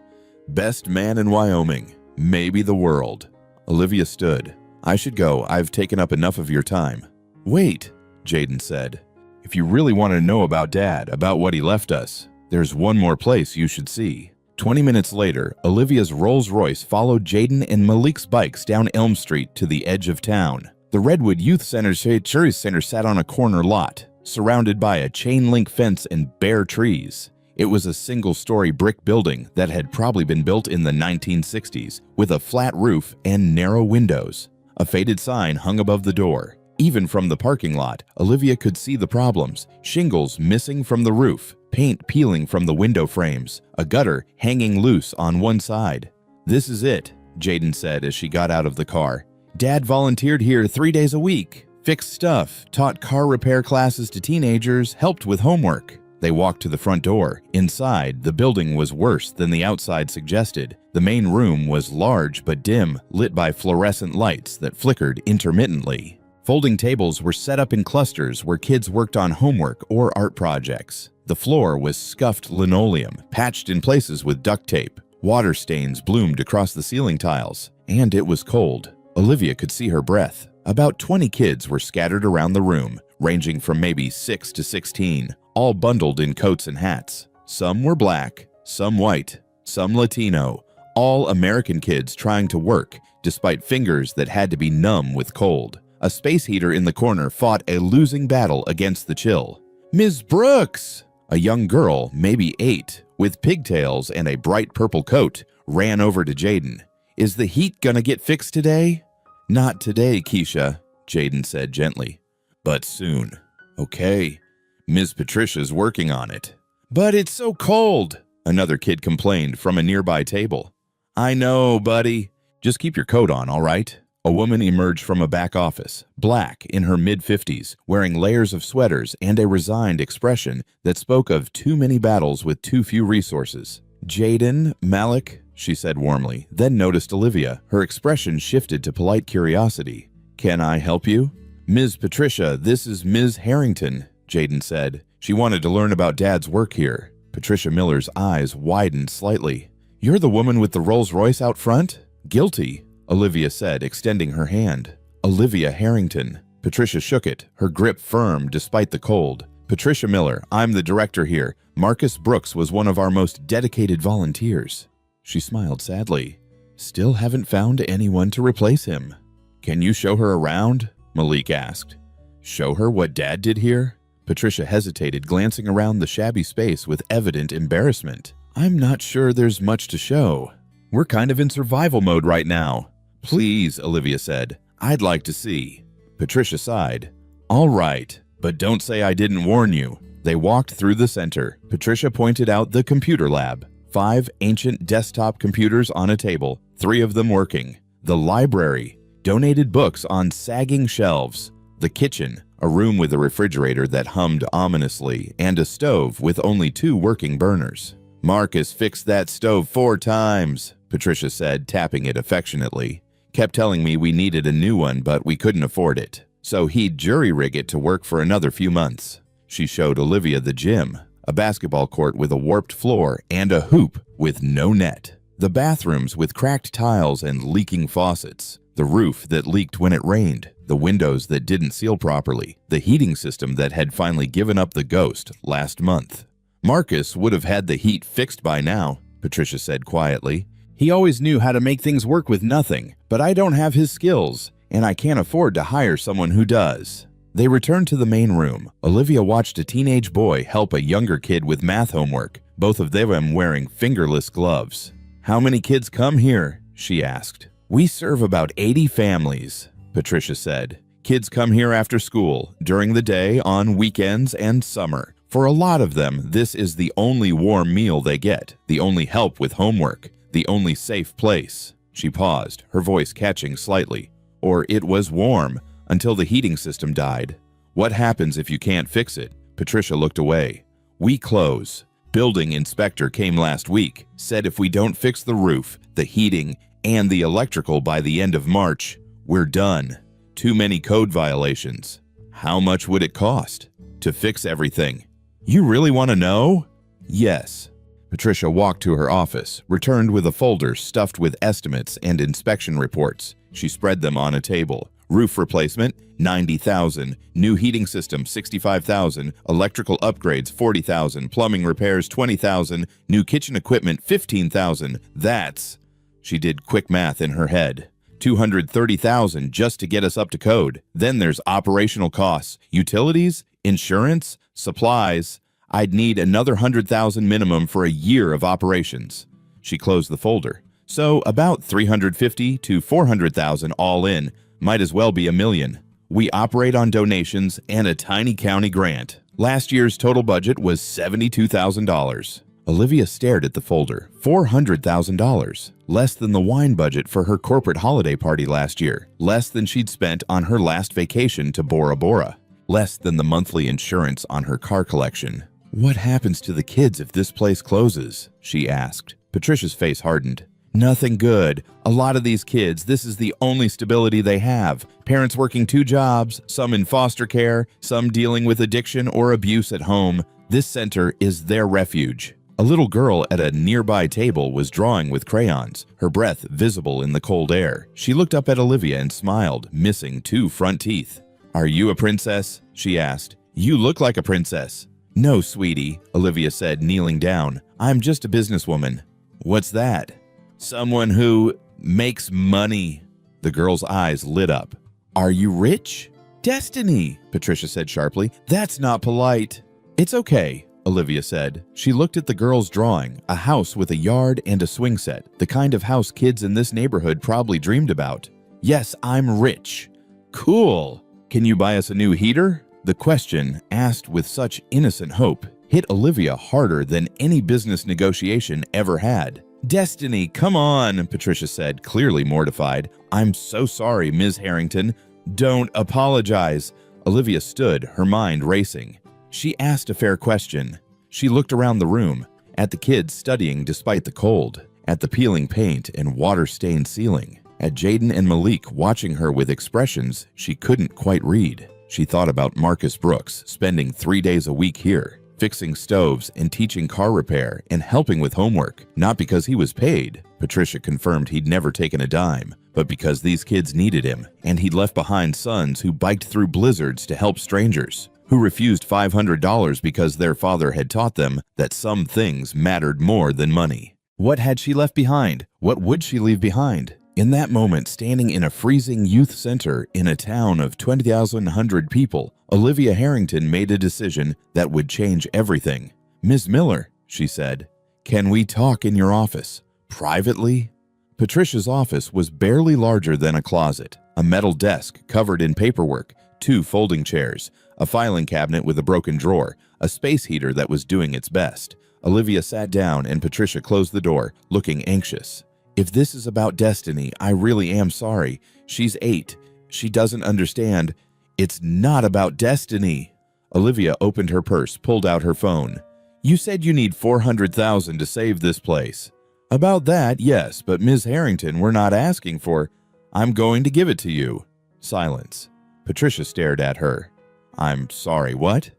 Best man in Wyoming, maybe the world. Olivia stood. I should go. I've taken up enough of your time. Wait, Jaden said. If you really want to know about Dad, about what he left us, there's one more place you should see. 20 minutes later, Olivia's Rolls-Royce followed Jaden and Malik's bikes down Elm Street to the edge of town. The Redwood Youth Tourist Center sat on a corner lot, surrounded by a chain-link fence and bare trees. It was a single-story brick building that had probably been built in the 1960s, with a flat roof and narrow windows. A faded sign hung above the door. Even from the parking lot, Olivia could see the problems. Shingles missing from the roof, paint peeling from the window frames, a gutter hanging loose on one side. This is it, Jaden said as she got out of the car. Dad volunteered here 3 days a week, fixed stuff, taught car repair classes to teenagers, helped with homework. They walked to the front door. Inside, the building was worse than the outside suggested. The main room was large but dim, lit by fluorescent lights that flickered intermittently. Folding tables were set up in clusters where kids worked on homework or art projects. The floor was scuffed linoleum, patched in places with duct tape. Water stains bloomed across the ceiling tiles, and it was cold. Olivia could see her breath. About 20 kids were scattered around the room, ranging from maybe 6 to 16, all bundled in coats and hats. Some were black, some white, some Latino, all American kids trying to work, despite fingers that had to be numb with cold. A space heater in the corner fought a losing battle against the chill. Ms. Brooks! A young girl, maybe 8, with pigtails and a bright purple coat, ran over to Jaden. Is the heat gonna get fixed today? Not today, Keisha, Jaden said gently. But soon. Okay. Ms. Patricia's working on it. But it's so cold, another kid complained from a nearby table. I know, buddy. Just keep your coat on, all right? A woman emerged from a back office, black, in her mid-50s, wearing layers of sweaters and a resigned expression that spoke of too many battles with too few resources. Jaden, Malik, she said warmly, then noticed Olivia. Her expression shifted to polite curiosity. Can I help you? Ms. Patricia, this is Ms. Harrington, Jaden said. She wanted to learn about Dad's work here. Patricia Miller's eyes widened slightly. You're the woman with the Rolls-Royce out front? Guilty, Olivia said, extending her hand. Olivia Harrington. Patricia shook it, her grip firm despite the cold. Patricia Miller, I'm the director here. Marcus Brooks was one of our most dedicated volunteers. She smiled sadly. Still haven't found anyone to replace him. Can you show her around? Malik asked. Show her what Dad did here? Patricia hesitated, glancing around the shabby space with evident embarrassment. I'm not sure there's much to show. We're kind of in survival mode right now. Please, Olivia said. I'd like to see. Patricia sighed. All right, but don't say I didn't warn you. They walked through the center. Patricia pointed out the computer lab. 5 ancient desktop computers on a table, 3 of them working. The library. Donated books on sagging shelves. The kitchen, a room with a refrigerator that hummed ominously, and a stove with only 2 working burners. Marcus fixed that stove 4 times, Patricia said, tapping it affectionately. Kept telling me we needed a new one, but we couldn't afford it. So he'd jury-rig it to work for another few months. She showed Olivia the gym, a basketball court with a warped floor and a hoop with no net. The bathrooms with cracked tiles and leaking faucets. The roof that leaked when it rained. The windows that didn't seal properly. The heating system that had finally given up the ghost last month. Marcus would have had the heat fixed by now, Patricia said quietly. He always knew how to make things work with nothing, but I don't have his skills, and I can't afford to hire someone who does. They returned to the main room. Olivia watched a teenage boy help a younger kid with math homework, both of them wearing fingerless gloves. How many kids come here? She asked. We serve about 80 families, Patricia said. Kids come here after school, during the day, on weekends, and summer. For a lot of them, this is the only warm meal they get, the only help with homework, the only safe place. She paused, her voice catching slightly. Or it was warm, until the heating system died. What happens if you can't fix it? Patricia looked away. We close. Building inspector came last week, said if we don't fix the roof, the heating, and the electrical by the end of March, we're done. Too many code violations. How much would it cost to fix everything? You really want to know? Yes. Patricia walked to her office, returned with a folder stuffed with estimates and inspection reports. She spread them on a table. Roof replacement, $90,000. New heating system, $65,000. Electrical upgrades, $40,000. Plumbing repairs, $20,000. New kitchen equipment, $15,000. That's... She did quick math in her head. $230,000 just to get us up to code. Then there's operational costs, utilities, insurance, supplies. I'd need another $100,000 minimum for a year of operations. She closed the folder. So about $350,000 to $400,000 all in. Might as well be $1 million. We operate on donations and a tiny county grant. Last year's total budget was $72,000. Olivia stared at the folder. $400,000. Less than the wine budget for her corporate holiday party last year. Less than she'd spent on her last vacation to Bora Bora. Less than the monthly insurance on her car collection. What happens to the kids if this place closes? She asked. Patricia's face hardened. Nothing good. A lot of these kids, this is the only stability they have. Parents working 2 jobs, some in foster care, some dealing with addiction or abuse at home. This center is their refuge. A little girl at a nearby table was drawing with crayons, her breath visible in the cold air. She looked up at Olivia and smiled, missing 2 front teeth. Are you a princess? She asked. You look like a princess. No, sweetie, Olivia said, kneeling down. I'm just a businesswoman. What's that? Someone who makes money. The girl's eyes lit up. Are you rich? Destiny, Patricia said sharply. That's not polite. It's okay, Olivia said. She looked at the girl's drawing, a house with a yard and a swing set, the kind of house kids in this neighborhood probably dreamed about. Yes, I'm rich. Cool. Can you buy us a new heater? The question, asked with such innocent hope, hit Olivia harder than any business negotiation ever had. Destiny, come on, Patricia said, clearly mortified. I'm so sorry, Ms. Harrington. Don't apologize. Olivia stood, her mind racing. She asked a fair question. She looked around the room, at the kids studying despite the cold, at the peeling paint and water-stained ceiling, at Jaden and Malik watching her with expressions she couldn't quite read. She thought about Marcus Brooks spending 3 days a week here, fixing stoves and teaching car repair and helping with homework, not because he was paid, Patricia confirmed he'd never taken a dime, but because these kids needed him, and he'd left behind sons who biked through blizzards to help strangers, who refused $500 because their father had taught them that some things mattered more than money. What had she left behind? What would she leave behind? In that moment, standing in a freezing youth center in a town of 20,100 people, Olivia Harrington made a decision that would change everything. "Ms. Miller," she said, "can we talk in your office? Privately?" Patricia's office was barely larger than a closet. A metal desk covered in paperwork, 2 folding chairs, a filing cabinet with a broken drawer, a space heater that was doing its best. Olivia sat down and Patricia closed the door, looking anxious. "If this is about Destiny, I really am sorry. She's 8. She doesn't understand. It's not about Destiny." Olivia opened her purse, pulled out her phone. "You said you need $400,000 to save this place." "About that, yes, but Ms. Harrington, we're not asking for—" "I'm going to give it to you." Silence. Patricia stared at her. "I'm sorry, what?"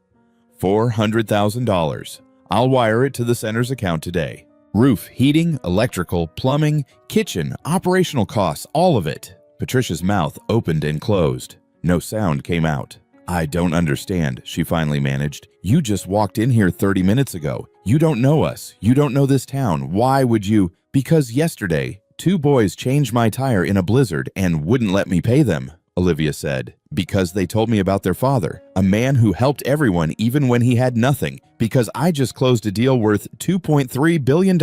$400,000. I'll wire it to the center's account today. Roof, heating, electrical, plumbing, kitchen, operational costs, all of it. Patricia's mouth opened and closed. No sound came out. "I don't understand," she finally managed. "You just walked in here 30 minutes ago. You don't know us. You don't know this town. Why would you—" "Because yesterday, 2 boys changed my tire in a blizzard and wouldn't let me pay them," Olivia said. "Because they told me about their father, a man who helped everyone even when he had nothing. Because I just closed a deal worth $2.3 billion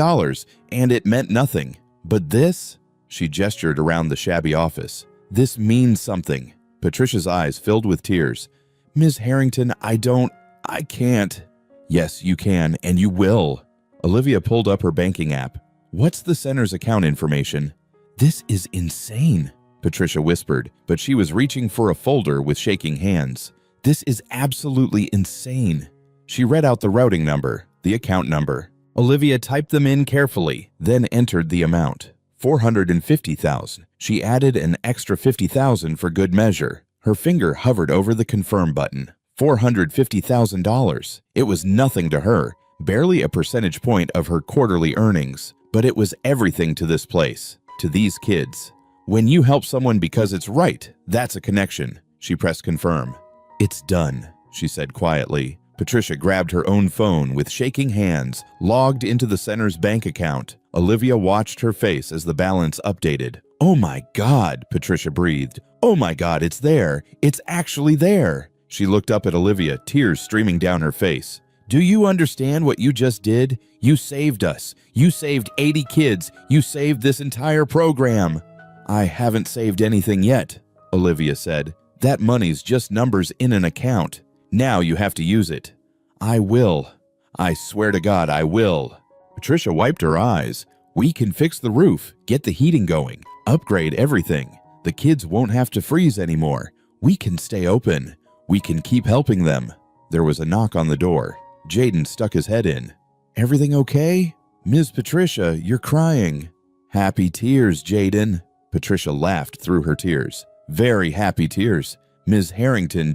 and it meant nothing. But this," she gestured around the shabby office, "this means something." Patricia's eyes filled with tears. "Ms. Harrington, I can't." "Yes, you can, and you will." Olivia pulled up her banking app. "What's the center's account information?" "This is insane," Patricia whispered, but she was reaching for a folder with shaking hands. "This is absolutely insane." She read out the routing number, the account number. Olivia typed them in carefully, then entered the amount. $450,000. She added an extra $50,000 for good measure. Her finger hovered over the confirm button. $450,000. It was nothing to her, barely a percentage point of her quarterly earnings, but it was everything to this place, to these kids. When you help someone because it's right, that's a connection. She pressed confirm. "It's done," she said quietly. Patricia grabbed her own phone with shaking hands, logged into the center's bank account. Olivia watched her face as the balance updated. "Oh my God," Patricia breathed. "Oh my God, it's there. It's actually there." She looked up at Olivia, tears streaming down her face. "Do you understand what you just did? You saved us. You saved 80 kids. You saved this entire program." "I haven't saved anything yet," Olivia said. "That money's just numbers in an account. Now you have to use it." "I will. I swear to God, I will." Patricia wiped her eyes. "We can fix the roof, get the heating going, upgrade everything. The kids won't have to freeze anymore. We can stay open. We can keep helping them." There was a knock on the door. Jaden stuck his head in. "Everything okay? Ms. Patricia, you're crying." "Happy tears, Jaden." Patricia laughed through her tears. "Very happy tears. Ms. Harrington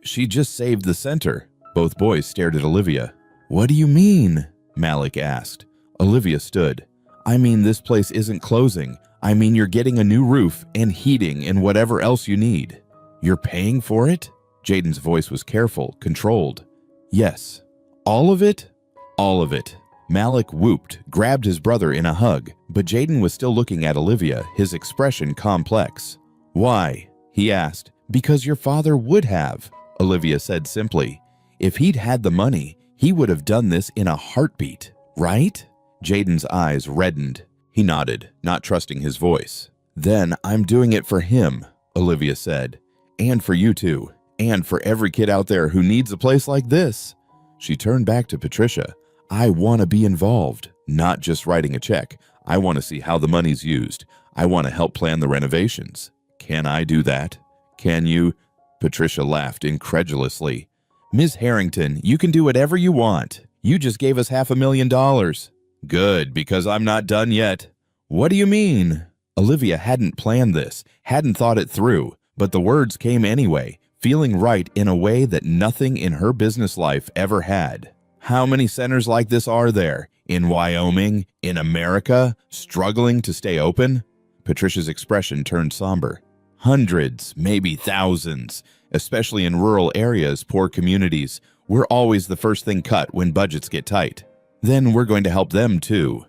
she just saved the center." Both boys stared at Olivia. "What do you mean?" Malik asked. Olivia stood. "I mean this place isn't closing. I mean you're getting a new roof and heating and whatever else you need." "You're paying for it?" Jaden's voice was careful, controlled. "Yes." "All of it?" "All of it." Malik whooped, grabbed his brother in a hug, but Jaden was still looking at Olivia, his expression complex. "Why?" he asked. "Because your father would have," Olivia said simply. "If he'd had the money, he would have done this in a heartbeat, right?" Jaden's eyes reddened. He nodded, not trusting his voice. "Then I'm doing it for him," Olivia said. "And for you two. And for every kid out there who needs a place like this." She turned back to Patricia. "I want to be involved, not just writing a check. I want to see how the money's used. I want to help plan the renovations. Can I do that? Can you?" Patricia laughed incredulously. "Ms. Harrington, you can do whatever you want. You just gave us $500,000. "Good, because I'm not done yet." "What do you mean?" Olivia hadn't planned this, hadn't thought it through, but the words came anyway, feeling right in a way that nothing in her business life ever had. How many centers like this are there? In Wyoming? In America? Struggling to stay open? Patricia's expression turned somber. Hundreds, maybe thousands, especially in rural areas, poor communities. We're always the first thing cut when budgets get tight. Then we're going to help them too.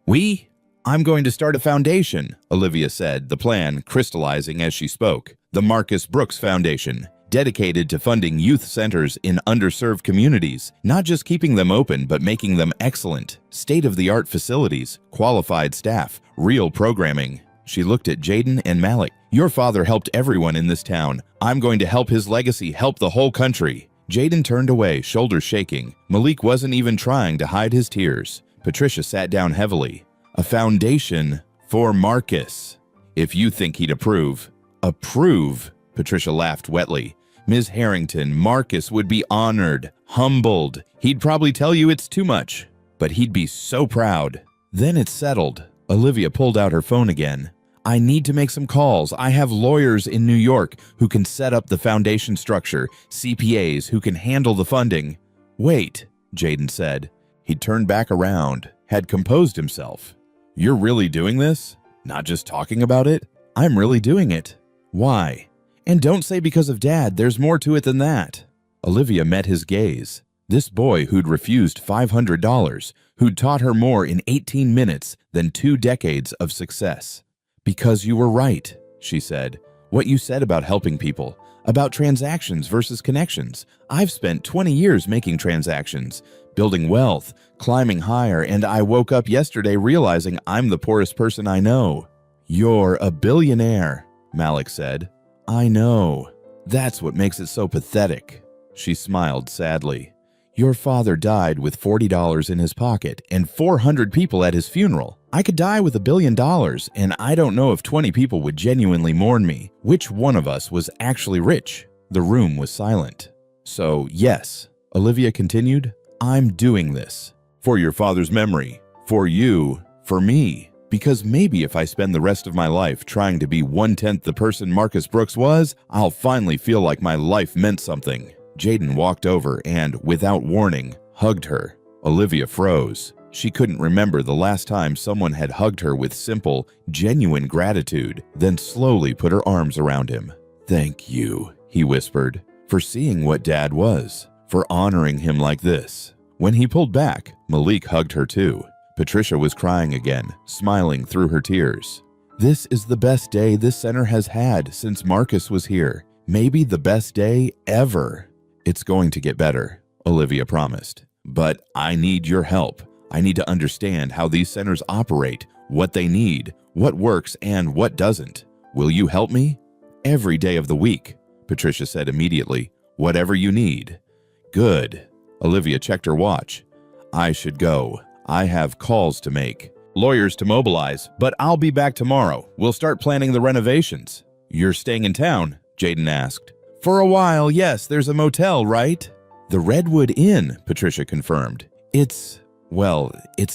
I'm going to start a foundation, Olivia said, the plan crystallizing as she spoke. The Marcus Brooks Foundation, dedicated to funding youth centers in underserved communities, not just keeping them open, but making them excellent. State-of-the-art facilities, qualified staff, real programming. She looked at Jaden and Malik. Your father helped everyone in this town. I'm going to help his legacy help the whole country. Jaden turned away, shoulders shaking. Malik wasn't even trying to hide his tears. Patricia sat down heavily. A foundation for Marcus. If you think he'd approve. Approve? Patricia laughed wetly. Ms. Harrington, Marcus would be honored, humbled. He'd probably tell you it's too much, but he'd be so proud. Then it's settled. Olivia pulled out her phone again. I need to make some calls. I have lawyers in New York who can set up the foundation structure, CPAs who can handle the funding. Wait, Jaden said. He turned back around, had composed himself. You're really doing this? Not just talking about it? I'm really doing it. Why? And don't say because of Dad, there's more to it than that. Olivia met his gaze. This boy who'd refused $500, who'd taught her more in 18 minutes than 2 decades of success. Because you were right, she said. What you said about helping people, about transactions versus connections. I've spent 20 years making transactions, building wealth, climbing higher, and I woke up yesterday realizing I'm the poorest person I know. You're a billionaire, Malik said. I know. That's what makes it so pathetic. She smiled sadly. Your father died with $40 in his pocket and 400 people at his funeral. I could die with $1 billion, and I don't know if 20 people would genuinely mourn me. Which one of us was actually rich? The room was silent. So, yes, Olivia continued, I'm doing this. For your father's memory. For you. For me. Because maybe if I spend the rest of my life trying to be 1/10 the person Marcus Brooks was, I'll finally feel like my life meant something. Jaden walked over and, without warning, hugged her. Olivia froze. She couldn't remember the last time someone had hugged her with simple, genuine gratitude, then slowly put her arms around him. Thank you, he whispered, for seeing what Dad was, for honoring him like this. When he pulled back, Malik hugged her too. Patricia was crying again, smiling through her tears. This is the best day this center has had since Marcus was here. Maybe the best day ever. It's going to get better, Olivia promised. But I need your help. I need to understand how these centers operate, what they need, what works and what doesn't. Will you help me? Every day of the week, Patricia said immediately. Whatever you need. Good. Olivia checked her watch. I should go. I have calls to make. Lawyers to mobilize, but I'll be back tomorrow. We'll start planning the renovations. You're staying in town? Jaden asked. For a while, yes. There's a motel, right? The Redwood Inn, Patricia confirmed. It's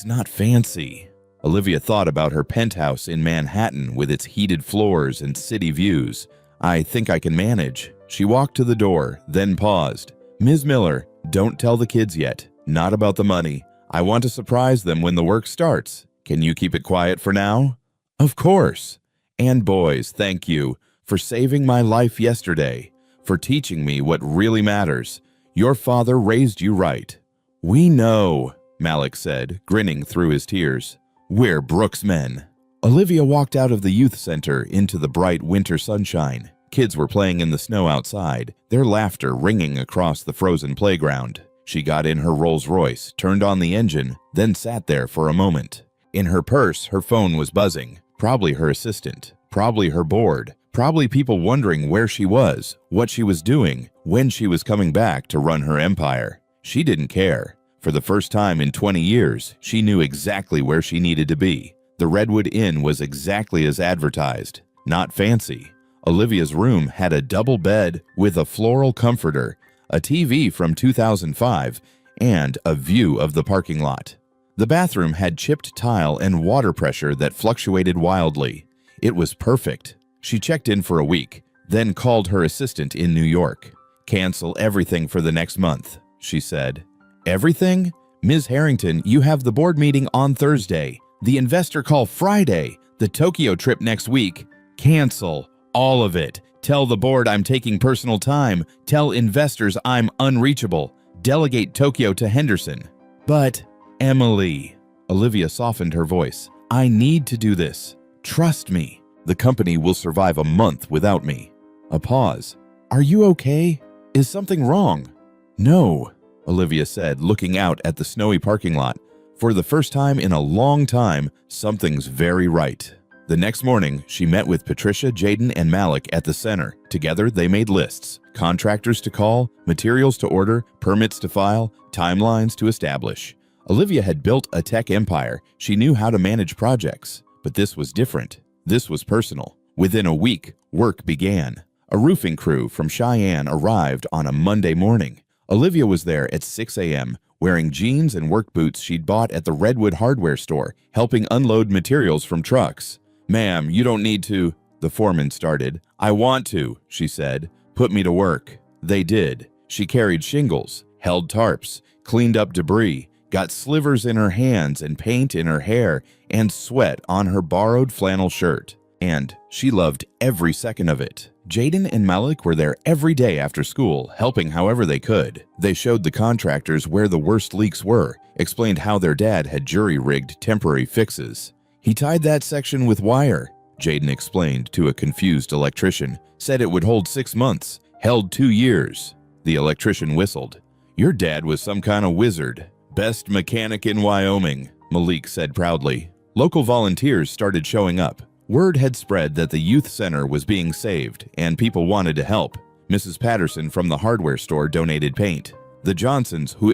not fancy. Olivia thought about her penthouse in Manhattan with its heated floors and city views. I think I can manage. She walked to the door, then paused. Ms. Miller, don't tell the kids yet. Not about the money. I want to surprise them when the work starts. Can you keep it quiet for now? Of course. And boys, thank you for saving my life yesterday, for teaching me what really matters. Your father raised you right. We know, Malik said, grinning through his tears. We're Brooks men. Olivia walked out of the youth center into the bright winter sunshine. Kids were playing in the snow outside, their laughter ringing across the frozen playground. She got in her Rolls-Royce, turned on the engine, then sat there for a moment. In her purse, her phone was buzzing. Probably her assistant, probably her board, probably people wondering where she was, what she was doing, when she was coming back to run her empire. She didn't care. For the first time in 20 years, she knew exactly where she needed to be. The Redwood Inn was exactly as advertised. Not fancy. Olivia's room had a double bed with a floral comforter, a TV from 2005, and a view of the parking lot. The bathroom had chipped tile and water pressure that fluctuated wildly. It was perfect. She checked in for a week, then called her assistant in New York. Cancel everything for the next month, she said. Everything? Ms. Harrington, you have the board meeting on Thursday, the investor call Friday, the Tokyo trip next week. Cancel all of it. Tell the board I'm taking personal time. Tell investors I'm unreachable. Delegate Tokyo to Henderson. But, Emily, Olivia softened her voice, I need to do this. Trust me. The company will survive a month without me. A pause. Are you okay? Is something wrong? No, Olivia said, looking out at the snowy parking lot. For the first time in a long time, something's very right. The next morning, she met with Patricia, Jaden, and Malik at the center. Together, they made lists, contractors to call, materials to order, permits to file, timelines to establish. Olivia had built a tech empire. She knew how to manage projects. But this was different. This was personal. Within a week, work began. A roofing crew from Cheyenne arrived on a Monday morning. Olivia was there at 6 a.m., wearing jeans and work boots she'd bought at the Redwood hardware store, helping unload materials from trucks. Ma'am, you don't need to, the foreman started. I want to, she said. Put me to work. They did. She carried shingles, held tarps, cleaned up debris, got slivers in her hands and paint in her hair and sweat on her borrowed flannel shirt. And she loved every second of it. Jaden and Malik were there every day after school, helping however they could. They showed the contractors where the worst leaks were, explained how their dad had jury-rigged temporary fixes. He tied that section with wire, Jaden explained to a confused electrician. Said it would hold 6 months, held 2 years. The electrician whistled. Your dad was some kind of wizard. Best mechanic in Wyoming, Malik said proudly. Local volunteers started showing up. Word had spread that the youth center was being saved, and people wanted to help. Mrs. Patterson from the hardware store donated paint. The Johnsons, who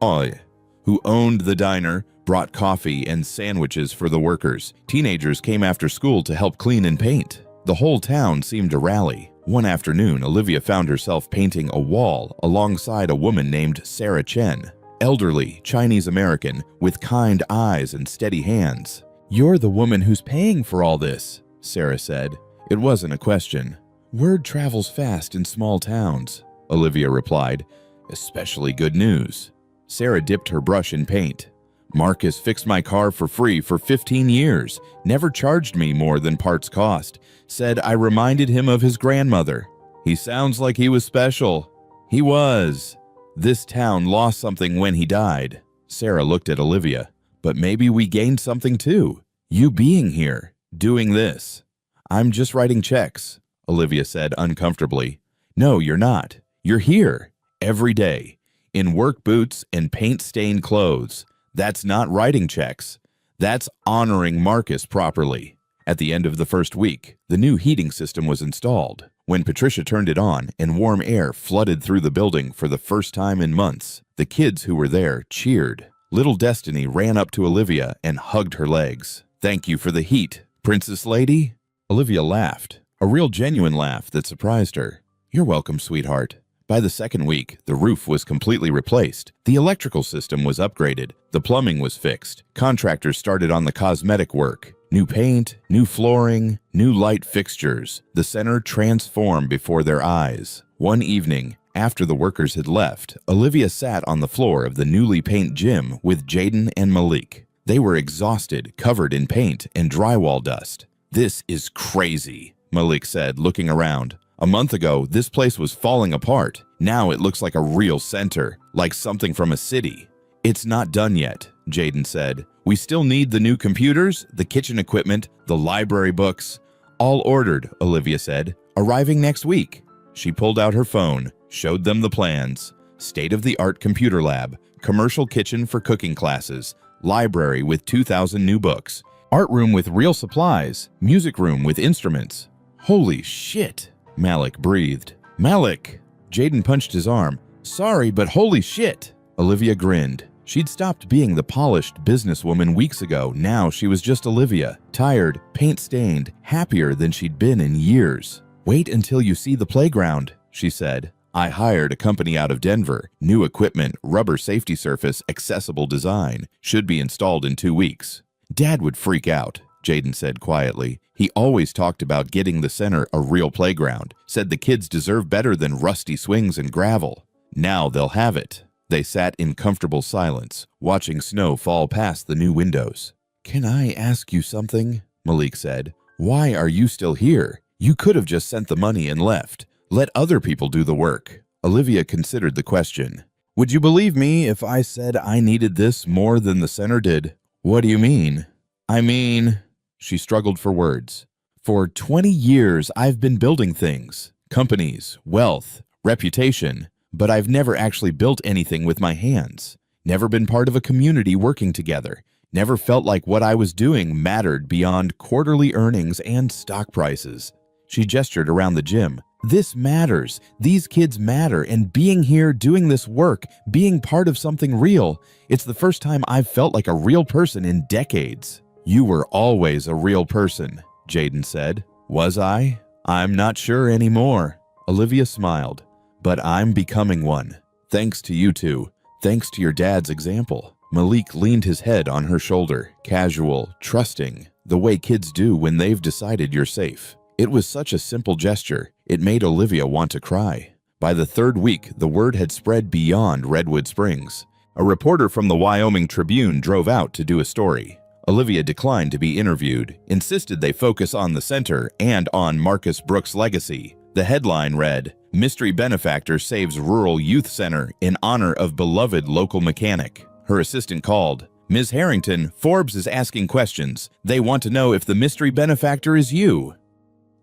owned the diner, brought coffee and sandwiches for the workers. Teenagers came after school to help clean and paint. The whole town seemed to rally. One afternoon, Olivia found herself painting a wall alongside a woman named Sarah Chen, elderly, Chinese-American, with kind eyes and steady hands. You're the woman who's paying for all this, Sarah said. It wasn't a question. Word travels fast in small towns, Olivia replied. Especially good news. Sarah dipped her brush in paint. Marcus fixed my car for free for 15 years, never charged me more than parts cost, said I reminded him of his grandmother. He sounds like he was special. He was. This town lost something when he died. Sarah looked at Olivia. But maybe we gained something too. You being here, doing this. I'm just writing checks, Olivia said uncomfortably. No, you're not. You're here, every day, in work boots and paint-stained clothes. That's not writing checks. That's honoring Marcus properly. At the end of the first week, the new heating system was installed. When Patricia turned it on and warm air flooded through the building for the first time in months, the kids who were there cheered. Little Destiny ran up to Olivia and hugged her legs. Thank you for the heat, Princess Lady. Olivia laughed, a real genuine laugh that surprised her. You're welcome, sweetheart. By the second week, the roof was completely replaced. The electrical system was upgraded. The plumbing was fixed. Contractors started on the cosmetic work. New paint, new flooring, new light fixtures. The center transformed before their eyes. One evening, after the workers had left, Olivia sat on the floor of the newly painted gym with Jaden and Malik. They were exhausted, covered in paint and drywall dust. This is crazy, Malik said, looking around. A month ago, this place was falling apart. Now it looks like a real center, like something from a city. It's not done yet, Jaden said. We still need the new computers, the kitchen equipment, the library books. All ordered, Olivia said, arriving next week. She pulled out her phone, showed them the plans. State-of-the-art computer lab, commercial kitchen for cooking classes, library with 2,000 new books, art room with real supplies, music room with instruments. Holy shit, Malik breathed. Malik! Jaden punched his arm. Sorry, but holy shit! Olivia grinned. She'd stopped being the polished businesswoman weeks ago. Now she was just Olivia, tired, paint-stained, happier than she'd been in years. Wait until you see the playground, she said. I hired a company out of Denver. New equipment, rubber safety surface, accessible design. Should be installed in 2 weeks. Dad would freak out, Jaden said quietly. He always talked about getting the center a real playground. Said the kids deserve better than rusty swings and gravel. Now they'll have it. They sat in comfortable silence, watching snow fall past the new windows. "Can I ask you something?" Malik said. "Why are you still here? You could have just sent the money and left. Let other people do the work." Olivia considered the question. "Would you believe me if I said I needed this more than the center did?" "What do you mean?" "I mean," she struggled for words. "For 20 years I've been building things, companies, wealth, reputation, but I've never actually built anything with my hands. Never been part of a community working together. Never felt like what I was doing mattered beyond quarterly earnings and stock prices." She gestured around the gym. "This matters. These kids matter, and being here, doing this work, being part of something real, it's the first time I've felt like a real person in decades." "You were always a real person," Jaden said. "Was I? I'm not sure anymore." Olivia smiled. "But I'm becoming one. Thanks to you two. Thanks to your dad's example." Malik leaned his head on her shoulder, casual, trusting, the way kids do when they've decided you're safe. It was such a simple gesture, it made Olivia want to cry. By the third week, the word had spread beyond Redwood Springs. A reporter from the Wyoming Tribune drove out to do a story. Olivia declined to be interviewed, insisted they focus on the center and on Marcus Brooks' legacy. The headline read, "Mystery Benefactor Saves Rural Youth Center in Honor of Beloved Local Mechanic." Her assistant called. "Ms. Harrington, Forbes is asking questions. They want to know if the mystery benefactor is you."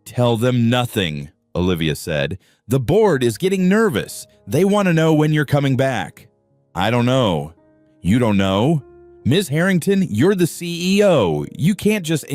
"Tell them nothing," Olivia said. "The board is getting nervous. They want to know when you're coming back." "I don't know." "You don't know? Ms. Harrington, you're the CEO. You can't just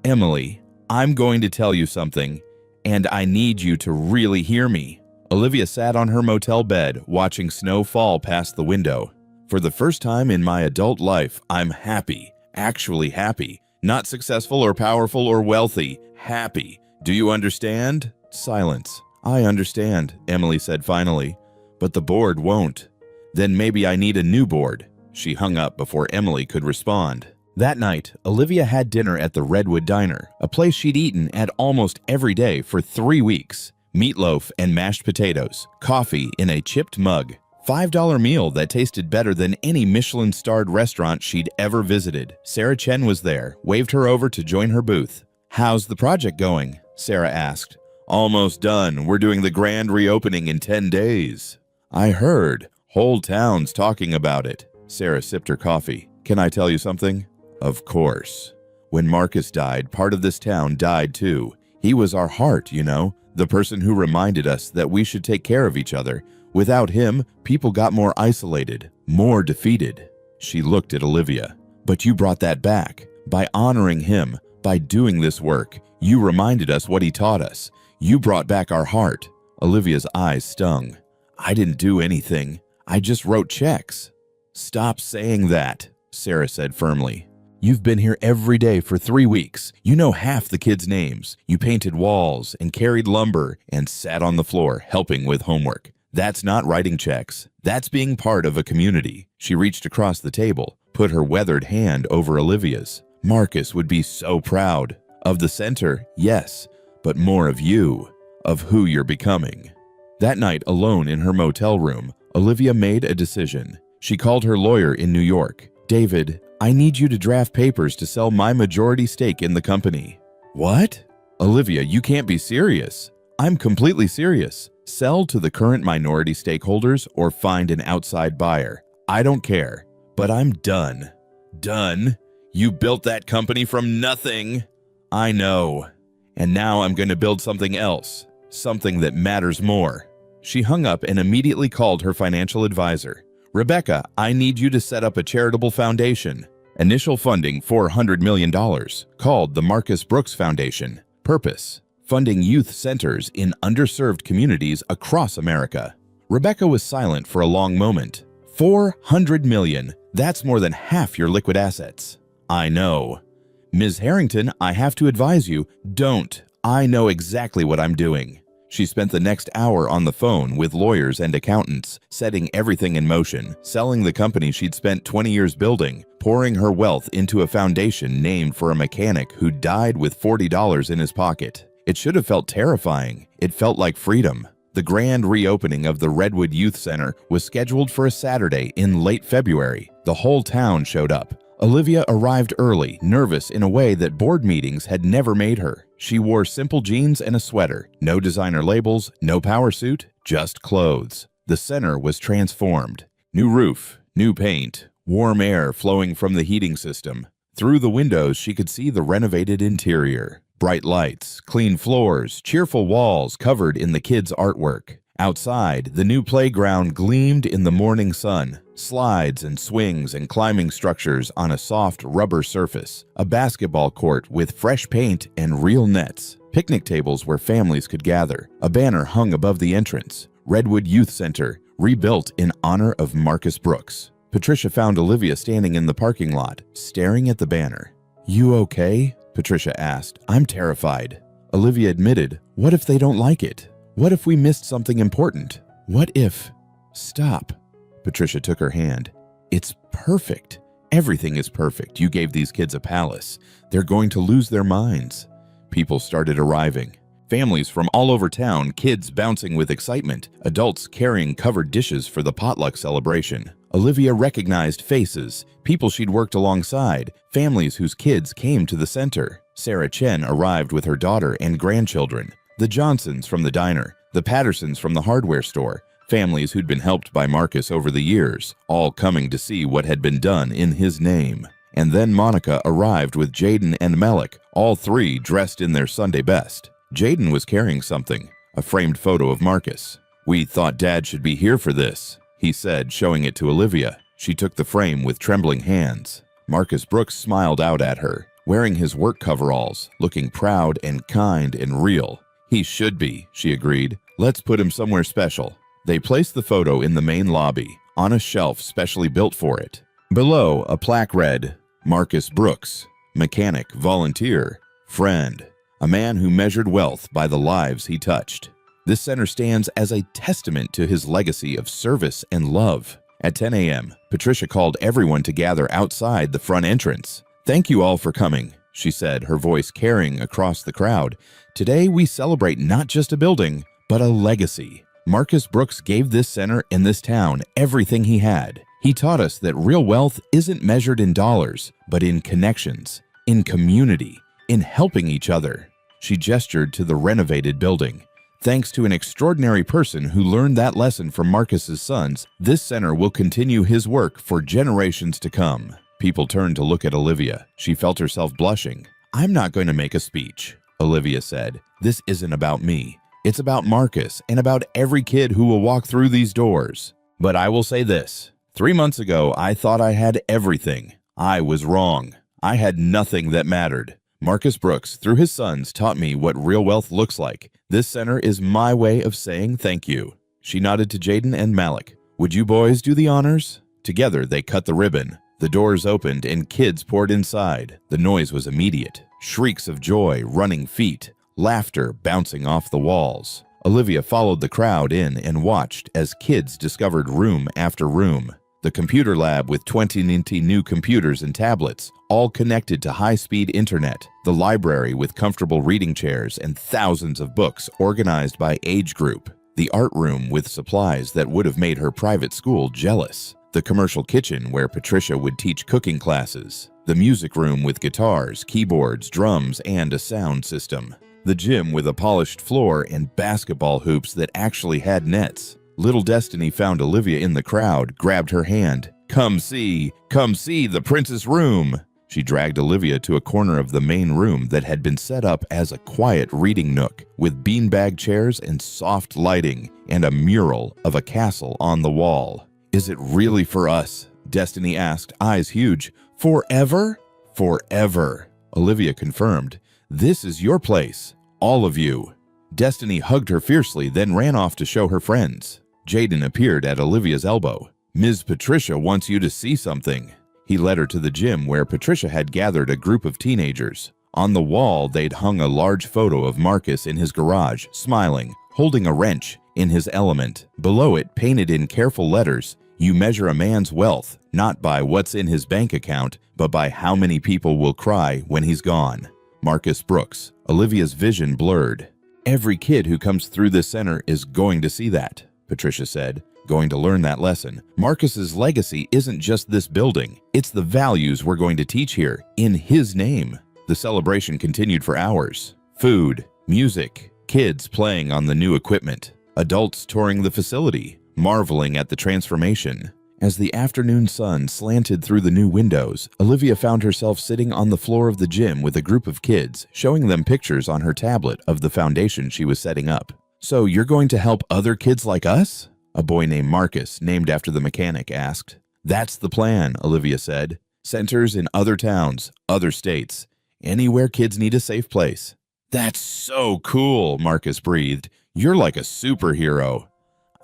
Emily, I'm going to tell you something, and I need you to really hear me." Olivia sat on her motel bed, watching snow fall past the window. "For the first time in my adult life, I'm happy, actually happy. Not successful or powerful or wealthy, happy. Do you understand?" Silence. "I understand," Emily said finally, "but the board won't." "Then maybe I need a new board." She hung up before Emily could respond. That night, Olivia had dinner at the Redwood Diner, a place she'd eaten at almost every day for 3 weeks. Meatloaf and mashed potatoes, coffee in a chipped mug, $5 meal that tasted better than any Michelin-starred restaurant she'd ever visited. Sarah Chen was there, waved her over to join her booth. "How's the project going?" Sarah asked. "Almost done. We're doing the grand reopening in 10 days. "I heard. Whole town's talking about it." Sarah sipped her coffee. "Can I tell you something?" "Of course. When Marcus died, part of this town died too. He was our heart, you know, the person who reminded us that we should take care of each other. Without him, people got more isolated, more defeated." She looked at Olivia. "But you brought that back. By honoring him, by doing this work, you reminded us what he taught us. You brought back our heart." Olivia's eyes stung. "I didn't do anything. I just wrote checks." "Stop saying that," Sarah said firmly. "You've been here every day for 3 weeks. You know half the kids' names. You painted walls and carried lumber and sat on the floor helping with homework. That's not writing checks. That's being part of a community." She reached across the table, put her weathered hand over Olivia's. "Marcus would be so proud. Of the center, yes, but more of you, of who you're becoming." That night, alone in her motel room, Olivia made a decision. She called her lawyer in New York. "David, I need you to draft papers to sell my majority stake in the company." "What?" "Olivia, you can't be serious." "I'm completely serious. Sell to the current minority stakeholders or find an outside buyer. I don't care, but I'm done." "Done? You built that company from nothing." "I know. And now I'm going to build something else, something that matters more." She hung up and immediately called her financial advisor. "Rebecca, I need you to set up a charitable foundation. Initial funding $400 million, called the Marcus Brooks Foundation. Purpose: funding youth centers in underserved communities across America." Rebecca was silent for a long moment. $400 million. That's more than half your liquid assets." "I know." "Ms. Harrington, I have to advise you, don't. I know exactly what I'm doing." She spent the next hour on the phone with lawyers and accountants, setting everything in motion, selling the company she'd spent 20 years building, pouring her wealth into a foundation named for a mechanic who died with $40 in his pocket. It should have felt terrifying. It felt like freedom. The grand reopening of the Redwood Youth Center was scheduled for a Saturday in late February. The whole town showed up. Olivia arrived early, nervous in a way that board meetings had never made her. She wore simple jeans and a sweater. No designer labels, no power suit, just clothes. The center was transformed. New roof, new paint, warm air flowing from the heating system. Through the windows, she could see the renovated interior. Bright lights, clean floors, cheerful walls covered in the kids' artwork. Outside, the new playground gleamed in the morning sun. Slides and swings and climbing structures on a soft rubber surface. A basketball court with fresh paint and real nets. Picnic tables where families could gather. A banner hung above the entrance. Redwood Youth Center, rebuilt in honor of Marcus Brooks. Patricia found Olivia standing in the parking lot, staring at the banner. "You okay?" Patricia asked. "I'm terrified." Olivia admitted, "What if they don't like it? What if we missed something important? What if—" "Stop." Patricia took her hand. "It's perfect. Everything is perfect. You gave these kids a palace. They're going to lose their minds." People started arriving. Families from all over town, kids bouncing with excitement, adults carrying covered dishes for the potluck celebration. Olivia recognized faces, people she'd worked alongside, families whose kids came to the center. Sarah Chen arrived with her daughter and grandchildren. The Johnsons from the diner, the Pattersons from the hardware store, families who'd been helped by Marcus over the years, all coming to see what had been done in his name. And then Monica arrived with Jaden and Malik, all three dressed in their Sunday best. Jaden was carrying something, a framed photo of Marcus. "We thought Dad should be here for this," he said, showing it to Olivia. She took the frame with trembling hands. Marcus Brooks smiled out at her, wearing his work coveralls, looking proud and kind and real. "He should be," she agreed. "Let's put him somewhere special." They placed the photo in the main lobby, on a shelf specially built for it. Below, a plaque read, "Marcus Brooks, mechanic, volunteer, friend, a man who measured wealth by the lives he touched." This center stands as a testament to his legacy of service and love. At 10 a.m., Patricia called everyone to gather outside the front entrance. "Thank you all for coming," she said, her voice carrying across the crowd. "Today we celebrate not just a building, but a legacy. Marcus Brooks gave this center and this town everything he had. He taught us that real wealth isn't measured in dollars, but in connections, in community, in helping each other." She gestured to the renovated building. "Thanks to an extraordinary person who learned that lesson from Marcus's sons, this center will continue his work for generations to come." People turned to look at Olivia. She felt herself blushing. "I'm not going to make a speech," Olivia said. "This isn't about me. It's about Marcus and about every kid who will walk through these doors. But I will say this. 3 months ago, I thought I had everything. I was wrong. I had nothing that mattered. Marcus Brooks, through his sons, taught me what real wealth looks like. This center is my way of saying thank you." She nodded to Jaden and Malik. "Would you boys do the honors?" Together, they cut the ribbon. The doors opened and kids poured inside. The noise was immediate. Shrieks of joy, running feet, laughter bouncing off the walls. Olivia followed the crowd in and watched as kids discovered room after room. The computer lab with 20 new computers and tablets, all connected to high-speed internet. The library with comfortable reading chairs and thousands of books organized by age group. The art room with supplies that would have made her private school jealous. The commercial kitchen where Patricia would teach cooking classes. The music room with guitars, keyboards, drums, and a sound system. The gym with a polished floor and basketball hoops that actually had nets. Little Destiny found Olivia in the crowd, grabbed her hand. Come see the prince's room." She dragged Olivia to a corner of the main room that had been set up as a quiet reading nook, with beanbag chairs and soft lighting, and a mural of a castle on the wall. "Is it really for us?" Destiny asked, eyes huge. "Forever?" "Forever," Olivia confirmed. "This is your place, all of you." Destiny hugged her fiercely, then ran off to show her friends. Jaden appeared at Olivia's elbow. "Ms. Patricia wants you to see something." He led her to the gym where Patricia had gathered a group of teenagers. On the wall, they'd hung a large photo of Marcus in his garage, smiling, holding a wrench, in his element. Below it, painted in careful letters, "You measure a man's wealth, not by what's in his bank account, but by how many people will cry when he's gone." Marcus Brooks. Olivia's vision blurred. Every kid who comes through this center is going to see that, Patricia said, going to learn that lesson. Marcus's legacy isn't just this building. It's the values we're going to teach here, in his name. The celebration continued for hours. Food, music, kids playing on the new equipment, adults touring the facility, marveling at the transformation. As the afternoon sun slanted through the new windows, Olivia found herself sitting on the floor of the gym with a group of kids, showing them pictures on her tablet of the foundation she was setting up. "So you're going to help other kids like us?" a boy named Marcus, named after the mechanic, asked. "That's the plan," Olivia said. "Centers in other towns, other states, anywhere kids need a safe place." "That's so cool," Marcus breathed. "You're like a superhero."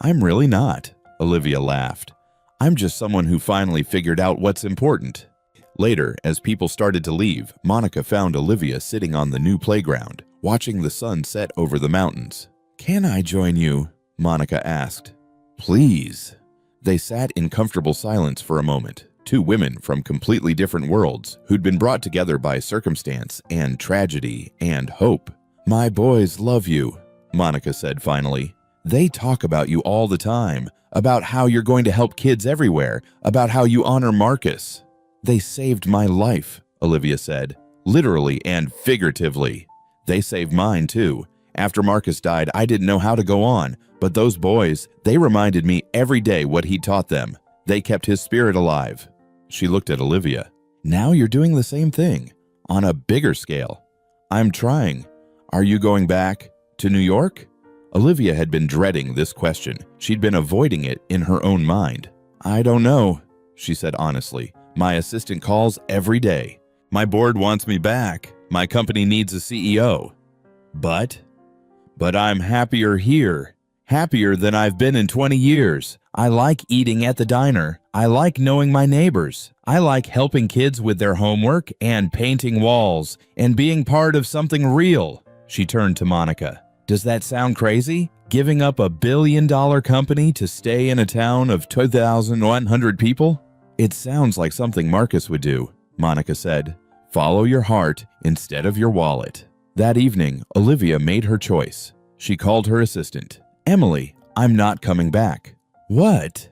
"I'm really not," Olivia laughed. "I'm just someone who finally figured out what's important." Later, as people started to leave, Monica found Olivia sitting on the new playground, watching the sun set over the mountains. "Can I join you?" Monica asked. "Please." They sat in comfortable silence for a moment, two women from completely different worlds who'd been brought together by circumstance and tragedy and hope. "My boys love you," Monica said finally. "They talk about you all the time, about how you're going to help kids everywhere, about how you honor Marcus." "They saved my life," Olivia said, "literally and figuratively." "They saved mine too. After Marcus died, I didn't know how to go on, but those boys, they reminded me every day what he taught them. They kept his spirit alive." She looked at Olivia. "Now you're doing the same thing, on a bigger scale." "I'm trying. Are you going back to New York?" Olivia had been dreading this question. She'd been avoiding it in her own mind. "I don't know," she said honestly. "My assistant calls every day. My board wants me back. My company needs a CEO. But I'm happier here. Happier than I've been in 20 years. I like eating at the diner. I like knowing my neighbors. I like helping kids with their homework and painting walls and being part of something real." She turned to Monica. "Does that sound crazy? Giving up a billion-dollar company to stay in a town of 2,100 people?" "It sounds like something Marcus would do," Monica said. "Follow your heart instead of your wallet." That evening, Olivia made her choice. She called her assistant. "Emily, I'm not coming back." "What?"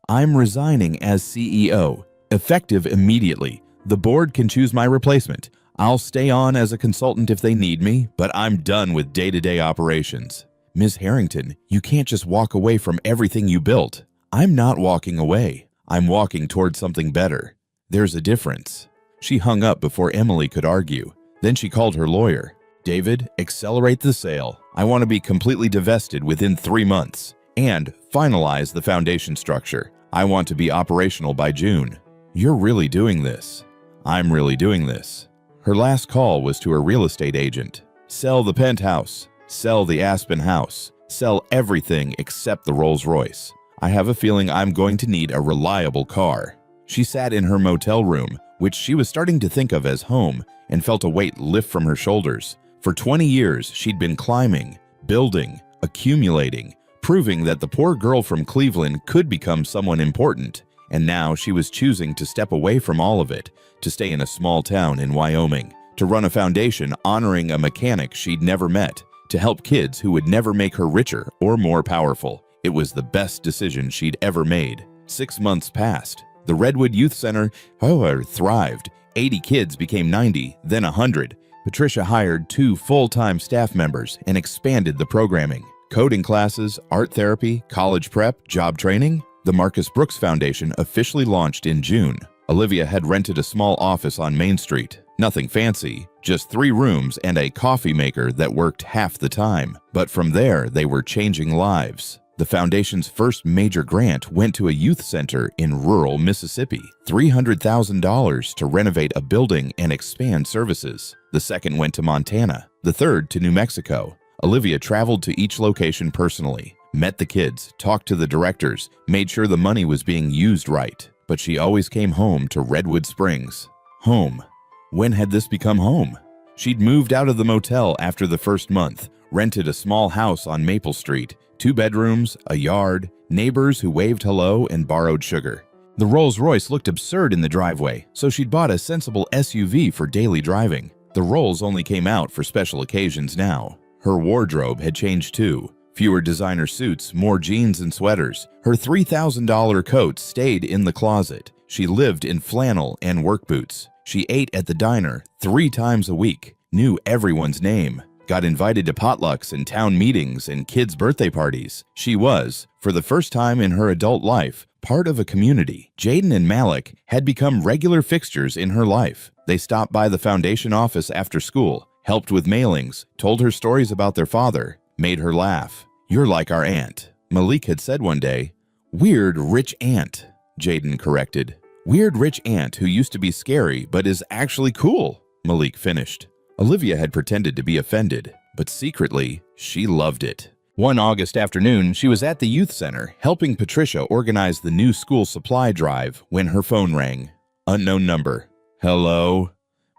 "I'm resigning as CEO, effective immediately. The board can choose my replacement. I'll stay on as a consultant if they need me, but I'm done with day-to-day operations." "Ms. Harrington, you can't just walk away from everything you built." "I'm not walking away. I'm walking towards something better. There's a difference." She hung up before Emily could argue. Then she called her lawyer. "David, accelerate the sale. I want to be completely divested within 3 months. And finalize the foundation structure. I want to be operational by June." "You're really doing this." "I'm really doing this." Her last call was to her real estate agent. "Sell the penthouse. Sell the Aspen house. Sell everything except the Rolls-Royce. I have a feeling I'm going to need a reliable car." She sat in her motel room, which she was starting to think of as home, and felt a weight lift from her shoulders. For 20 years, she'd been climbing, building, accumulating, proving that the poor girl from Cleveland could become someone important. And now she was choosing to step away from all of it, to stay in a small town in Wyoming, to run a foundation honoring a mechanic she'd never met, to help kids who would never make her richer or more powerful. It was the best decision she'd ever made. 6 months passed. The Redwood Youth Center, however, thrived. 80 kids became 90, then 100. Patricia hired 2 full-time staff members and expanded the programming. Coding classes, art therapy, college prep, job training. The Marcus Brooks Foundation officially launched in June. Olivia had rented a small office on Main Street. Nothing fancy, just 3 rooms and a coffee maker that worked half the time. But from there, they were changing lives. The foundation's first major grant went to a youth center in rural Mississippi, $300,000 to renovate a building and expand services. The second went to Montana, the third to New Mexico. Olivia traveled to each location personally, met the kids, talked to the directors, made sure the money was being used right. But she always came home to Redwood Springs. Home. When had this become home? She'd moved out of the motel after the first month, rented a small house on Maple Street, 2 bedrooms, a yard, neighbors who waved hello and borrowed sugar. The Rolls-Royce looked absurd in the driveway, so she'd bought a sensible SUV for daily driving. The Rolls only came out for special occasions now. Her wardrobe had changed too. Fewer designer suits, more jeans and sweaters. Her $3,000 coat stayed in the closet. She lived in flannel and work boots. She ate at the diner 3 times a week, knew everyone's name, got invited to potlucks and town meetings and kids' birthday parties. She was, for the first time in her adult life, part of a community. Jaden and Malik had become regular fixtures in her life. They stopped by the foundation office after school, helped with mailings, told her stories about their father, made her laugh. "You're like our aunt," Malik had said one day. "Weird rich aunt," Jaden corrected. "Weird rich aunt who used to be scary but is actually cool," Malik finished. Olivia had pretended to be offended, but secretly, she loved it. One August afternoon, she was at the youth center helping Patricia organize the new school supply drive when her phone rang. Unknown number. "Hello?"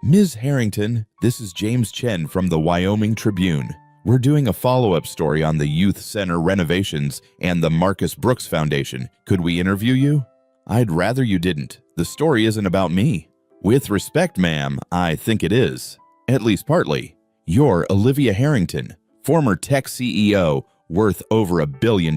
"Ms. Harrington, this is James Chen from the Wyoming Tribune. We're doing a follow-up story on the youth center renovations and the Marcus Brooks Foundation. Could we interview you?" "I'd rather you didn't. The story isn't about me." "With respect, ma'am, I think it is. At least partly. You're Olivia Harrington, former tech CEO, worth over $1 billion.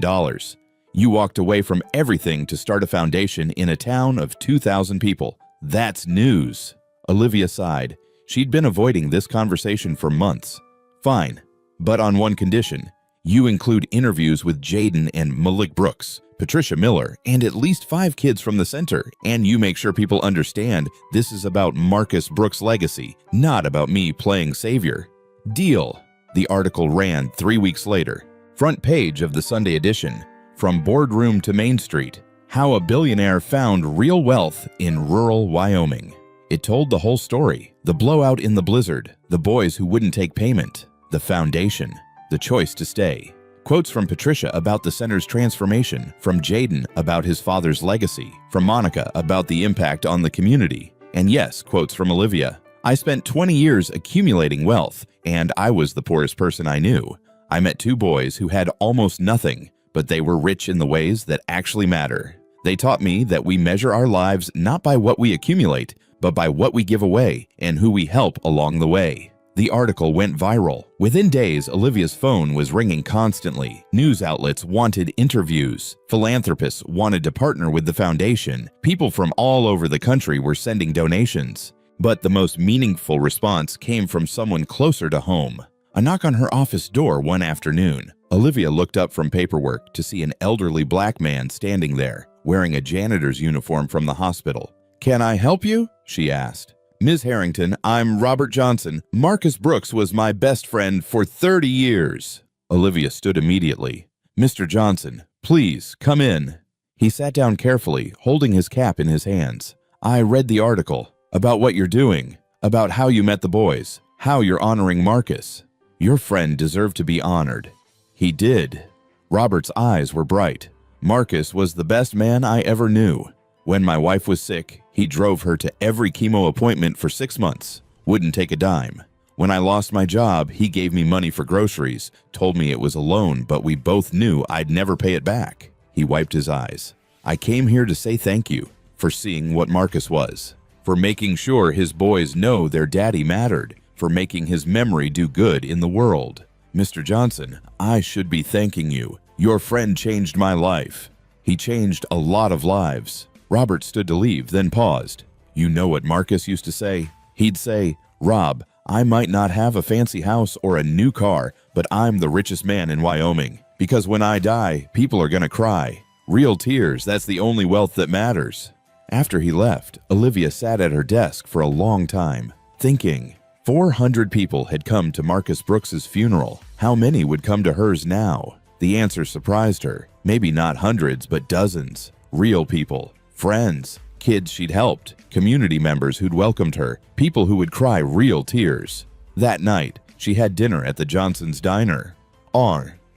You walked away from everything to start a foundation in a town of 2,000 people. That's news." Olivia sighed. She'd been avoiding this conversation for months. "Fine, but on one condition. You include interviews with Jaden and Malik Brooks, Patricia Miller, and at least 5 kids from the center, and you make sure people understand this is about Marcus Brooks' legacy, not about me playing savior." "Deal." The article ran 3 weeks later. Front page of the Sunday edition. From boardroom to Main Street, how a billionaire found real wealth in rural Wyoming. It told the whole story. The blowout in the blizzard, the boys who wouldn't take payment, the foundation, the choice to stay. Quotes from Patricia about the center's transformation, from Jaden about his father's legacy, from Monica about the impact on the community, and yes, quotes from Olivia. "I spent 20 years accumulating wealth, and I was the poorest person I knew. I met 2 boys who had almost nothing, but they were rich in the ways that actually matter. They taught me that we measure our lives not by what we accumulate, but by what we give away and who we help along the way." The article went viral. Within days, Olivia's phone was ringing constantly. News outlets wanted interviews. Philanthropists wanted to partner with the foundation. People from all over the country were sending donations. But the most meaningful response came from someone closer to home. A knock on her office door one afternoon. Olivia looked up from paperwork to see an elderly black man standing there, wearing a janitor's uniform from the hospital. "Can I help you?" she asked. "Ms. Harrington, I'm Robert Johnson. Marcus Brooks was my best friend for 30 years. Olivia stood immediately. "Mr. Johnson, please come in." He sat down carefully, holding his cap in his hands. "I read the article about what you're doing, about how you met the boys, how you're honoring Marcus. Your friend deserved to be honored." "He did." Robert's eyes were bright. "Marcus was the best man I ever knew. When my wife was sick, he drove her to every chemo appointment for 6 months, wouldn't take a dime. When I lost my job, he gave me money for groceries, told me it was a loan, but we both knew I'd never pay it back." He wiped his eyes. "I came here to say thank you for seeing what Marcus was, for making sure his boys know their daddy mattered, for making his memory do good in the world. Mr. Johnson, I should be thanking you. Your friend changed my life." "He changed a lot of lives." Robert stood to leave, then paused. "You know what Marcus used to say? He'd say, 'Rob, I might not have a fancy house or a new car, but I'm the richest man in Wyoming. Because when I die, people are gonna cry. Real tears, that's the only wealth that matters.'" After he left, Olivia sat at her desk for a long time, thinking. 400 people had come to Marcus Brooks's funeral. How many would come to hers now? The answer surprised her. Maybe not hundreds, but dozens. Real people. Friends, kids she'd helped, community members who'd welcomed her, people who would cry real tears. That night, she had dinner at the Johnsons' diner.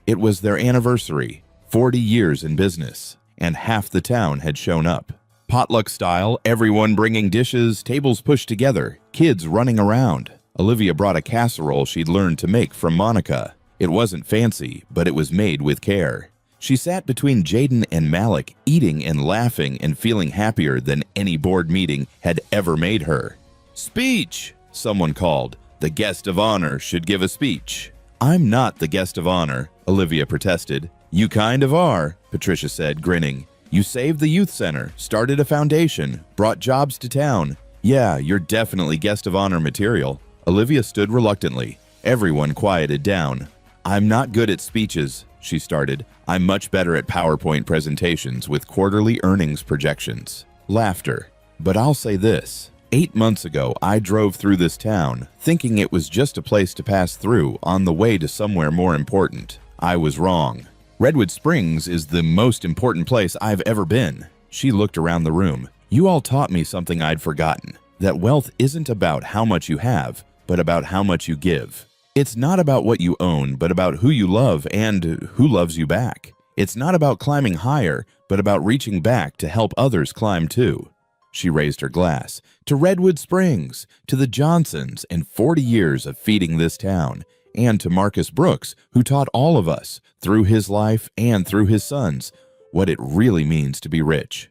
It was their anniversary, 40 years in business, and half the town had shown up. Potluck style, everyone bringing dishes, tables pushed together, kids running around. Olivia brought a casserole she'd learned to make from Monica. It wasn't fancy, but it was made with care. She sat between Jaden and Malik, eating and laughing and feeling happier than any board meeting had ever made her. "Speech!" someone called. "The guest of honor should give a speech." "I'm not the guest of honor," Olivia protested. "You kind of are," Patricia said, grinning. "You saved the youth center, started a foundation, brought jobs to town. Yeah, you're definitely guest of honor material." Olivia stood reluctantly. Everyone quieted down. "I'm not good at speeches," she started. "I'm much better at PowerPoint presentations with quarterly earnings projections." Laughter. "But I'll say this. 8 months ago, I drove through this town, thinking it was just a place to pass through on the way to somewhere more important. I was wrong. Redwood Springs is the most important place I've ever been." She looked around the room. "You all taught me something I'd forgotten, that wealth isn't about how much you have, but about how much you give. It's not about what you own, but about who you love and who loves you back. It's not about climbing higher, but about reaching back to help others climb too." She raised her glass. "To Redwood Springs, to the Johnsons and 40 years of feeding this town, and to Marcus Brooks, who taught all of us, through his life and through his sons, what it really means to be rich."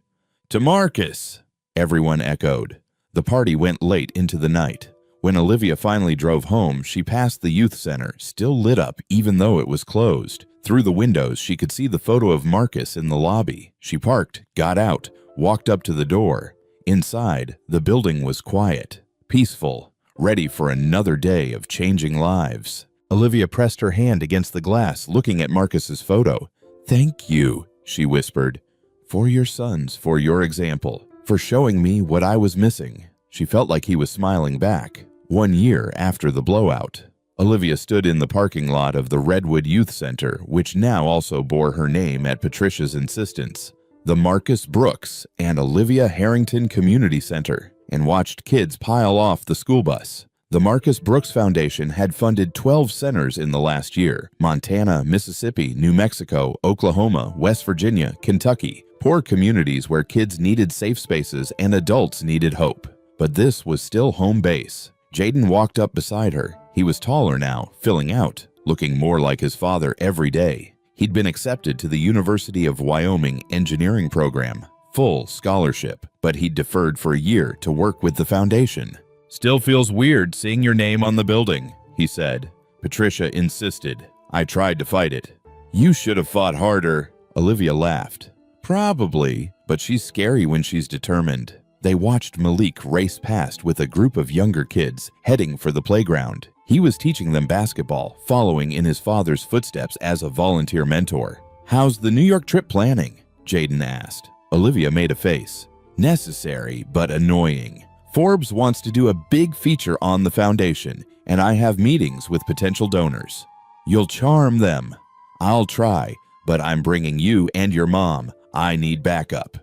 "To Marcus!" everyone echoed. The party went late into the night. When Olivia finally drove home, she passed the youth center, still lit up even though it was closed. Through the windows, she could see the photo of Marcus in the lobby. She parked, got out, walked up to the door. Inside, the building was quiet, peaceful, ready for another day of changing lives. Olivia pressed her hand against the glass, looking at Marcus's photo. "Thank you," she whispered, "for your sons, for your example, for showing me what I was missing." She felt like he was smiling back. 1 year after the blowout, Olivia stood in the parking lot of the Redwood Youth Center, which now also bore her name at Patricia's insistence, the Marcus Brooks and Olivia Harrington Community Center, and watched kids pile off the school bus. The Marcus Brooks Foundation had funded 12 centers in the last year: Montana, Mississippi, New Mexico, Oklahoma, West Virginia, Kentucky, poor communities where kids needed safe spaces and adults needed hope. But this was still home base. Jaden walked up beside her. He was taller now, filling out, looking more like his father every day. He'd been accepted to the University of Wyoming engineering program, full scholarship, but he'd deferred for a year to work with the foundation. "Still feels weird seeing your name on the building," he said. Patricia insisted. "I tried to fight it." "You should have fought harder," Olivia laughed. "Probably, but she's scary when she's determined." They watched Malik race past with a group of younger kids heading for the playground. He was teaching them basketball, following in his father's footsteps as a volunteer mentor. "How's the New York trip planning?" Jaden asked. Olivia made a face. "Necessary, but annoying. Forbes wants to do a big feature on the foundation, and I have meetings with potential donors." "You'll charm them." "I'll try, but I'm bringing you and your mom. I need backup."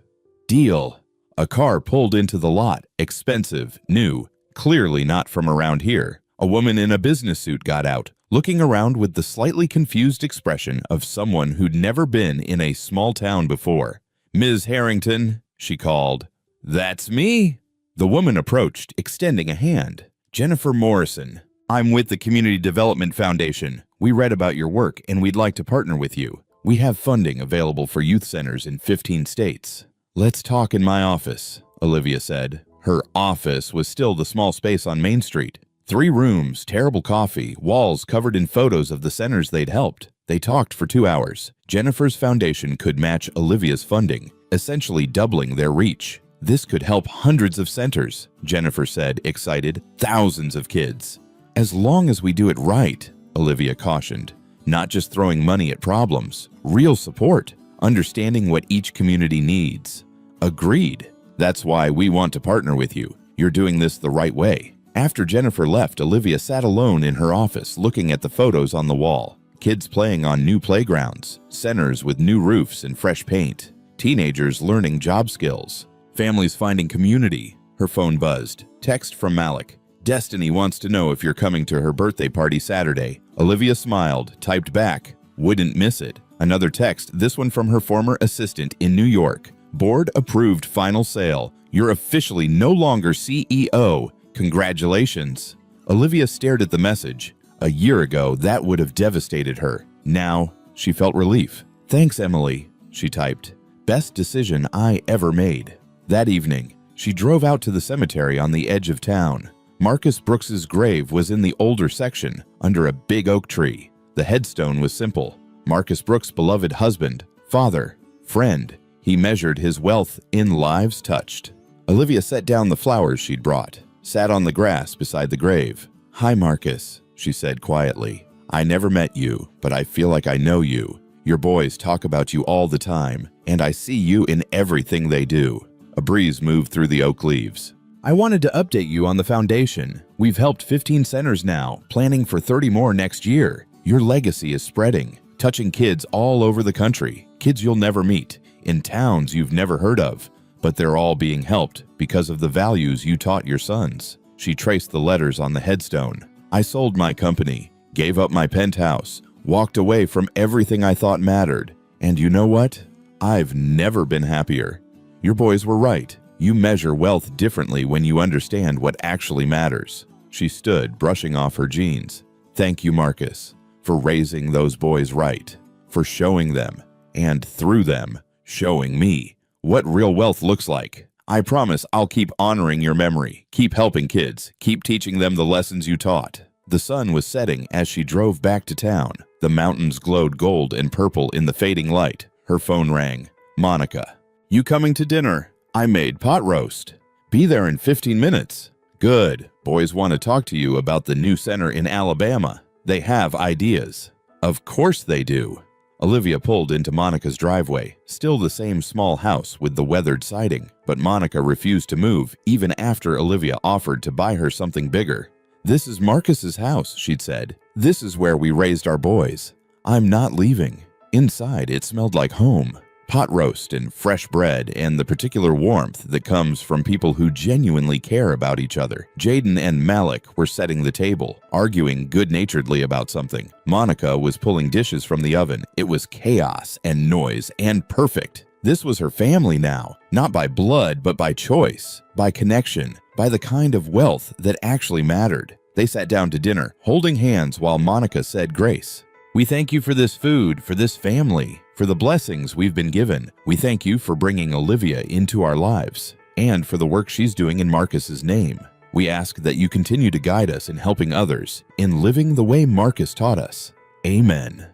"Deal." A car pulled into the lot, expensive, new, clearly not from around here. A woman in a business suit got out, looking around with the slightly confused expression of someone who'd never been in a small town before. "Ms. Harrington," she called. "That's me." The woman approached, extending a hand. "Jennifer Morrison. I'm with the Community Development Foundation. We read about your work and we'd like to partner with you. We have funding available for youth centers in 15 states. "Let's talk in my office," Olivia said. Her office was still the small space on Main Street. 3 rooms, terrible coffee, walls covered in photos of the centers they'd helped. They talked for 2 hours. Jennifer's foundation could match Olivia's funding, essentially doubling their reach. "This could help hundreds of centers," Jennifer said, excited. "Thousands of kids." "As long as we do it right," Olivia cautioned. "Not just throwing money at problems. Real support. Understanding what each community needs." "Agreed. That's why we want to partner with you. You're doing this the right way." After Jennifer left, Olivia sat alone in her office looking at the photos on the wall. Kids playing on new playgrounds, centers with new roofs and fresh paint, teenagers learning job skills, families finding community. Her phone buzzed. Text from Malik. "Destiny wants to know if you're coming to her birthday party Saturday." Olivia smiled, typed back, "Wouldn't miss it." Another text, this one from her former assistant in New York. "Board approved final sale. You're officially no longer CEO. Congratulations." Olivia stared at the message. A year ago, that would have devastated her. Now, she felt relief. "Thanks, Emily," she typed. "Best decision I ever made." That evening, she drove out to the cemetery on the edge of town. Marcus Brooks's grave was in the older section, under a big oak tree. The headstone was simple. Marcus Brooks' beloved husband, father, friend. He measured his wealth in lives touched. Olivia set down the flowers she'd brought, sat on the grass beside the grave. "Hi, Marcus," she said quietly. "I never met you, but I feel like I know you. Your boys talk about you all the time, and I see you in everything they do." A breeze moved through the oak leaves. "I wanted to update you on the foundation. We've helped 15 centers now, planning for 30 more next year. Your legacy is spreading, touching kids all over the country, kids you'll never meet, in towns you've never heard of, but they're all being helped because of the values you taught your sons." She traced the letters on the headstone. "I sold my company, gave up my penthouse, walked away from everything I thought mattered. And you know what? I've never been happier. Your boys were right. You measure wealth differently when you understand what actually matters." She stood, brushing off her jeans. "Thank you, Marcus, for raising those boys right, for showing them, and through them, showing me what real wealth looks like. I promise I'll keep honoring your memory, keep helping kids, keep teaching them the lessons you taught." The sun was setting as she drove back to town. The mountains glowed gold and purple in the fading light. Her phone rang. "Monica, you coming to dinner? I made pot roast. Be there in 15 minutes. "Good. Boys want to talk to you about the new center in Alabama. They have ideas." "Of course they do." Olivia pulled into Monica's driveway, still the same small house with the weathered siding, but Monica refused to move even after Olivia offered to buy her something bigger. "This is Marcus's house," she'd said. "This is where we raised our boys. I'm not leaving." Inside, it smelled like home. Pot roast and fresh bread and the particular warmth that comes from people who genuinely care about each other. Jaden and Malik were setting the table, arguing good-naturedly about something. Monica was pulling dishes from the oven. It was chaos and noise and perfect. This was her family now, not by blood, but by choice, by connection, by the kind of wealth that actually mattered. They sat down to dinner, holding hands while Monica said grace. "We thank you for this food, for this family, for the blessings we've been given. We thank you for bringing Olivia into our lives and for the work she's doing in Marcus's name. We ask that you continue to guide us in helping others, in living the way Marcus taught us." "Amen."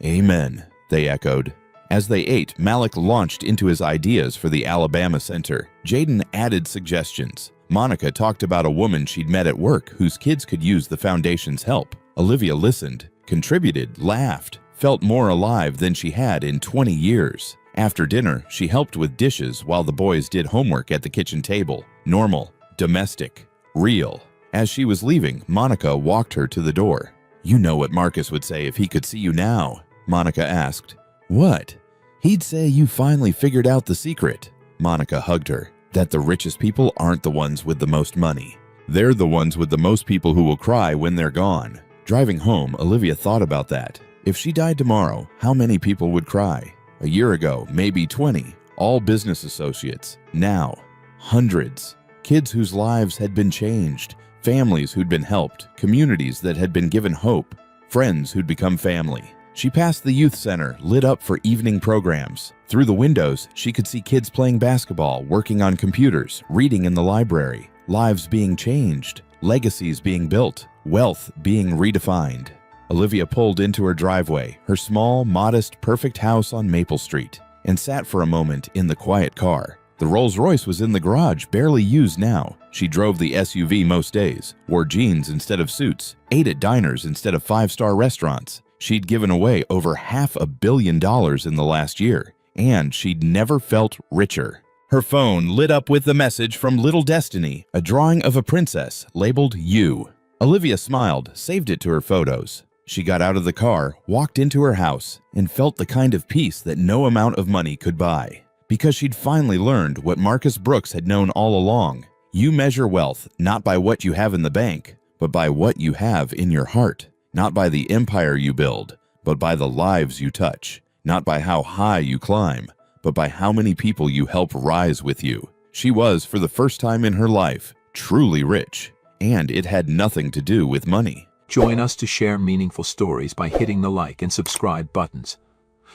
"Amen," they echoed. As they ate, Malik launched into his ideas for the Alabama Center. Jaden added suggestions. Monica talked about a woman she'd met at work whose kids could use the foundation's help. Olivia listened, contributed, laughed, felt more alive than she had in 20 years. After dinner, she helped with dishes while the boys did homework at the kitchen table. Normal, domestic, real. As she was leaving, Monica walked her to the door. "You know what Marcus would say if he could see you now," Monica asked. "What?" "He'd say you finally figured out the secret." Monica hugged her. "That the richest people aren't the ones with the most money. They're the ones with the most people who will cry when they're gone." Driving home, Olivia thought about that. If she died tomorrow, how many people would cry? A year ago, maybe 20. All business associates. Now, hundreds. Kids whose lives had been changed. Families who'd been helped. Communities that had been given hope. Friends who'd become family. She passed the youth center, lit up for evening programs. Through the windows, she could see kids playing basketball, working on computers, reading in the library. Lives being changed. Legacies being built. Wealth being redefined. Olivia pulled into her driveway, her small, modest, perfect house on Maple Street, and sat for a moment in the quiet car. The Rolls-Royce was in the garage, barely used now. She drove the SUV most days, wore jeans instead of suits, ate at diners instead of five-star restaurants. She'd given away over $500 million in the last year, and she'd never felt richer. Her phone lit up with the message from Little Destiny, a drawing of a princess labeled You. Olivia smiled, saved it to her photos. She got out of the car, walked into her house, and felt the kind of peace that no amount of money could buy. Because she'd finally learned what Marcus Brooks had known all along. You measure wealth not by what you have in the bank, but by what you have in your heart. Not by the empire you build, but by the lives you touch. Not by how high you climb, but by how many people you help rise with you. She was, for the first time in her life, truly rich. And it had nothing to do with money. Join us to share meaningful stories by hitting the like and subscribe buttons.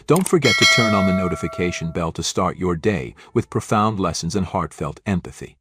Don't forget to turn on the notification bell to start your day with profound lessons and heartfelt empathy.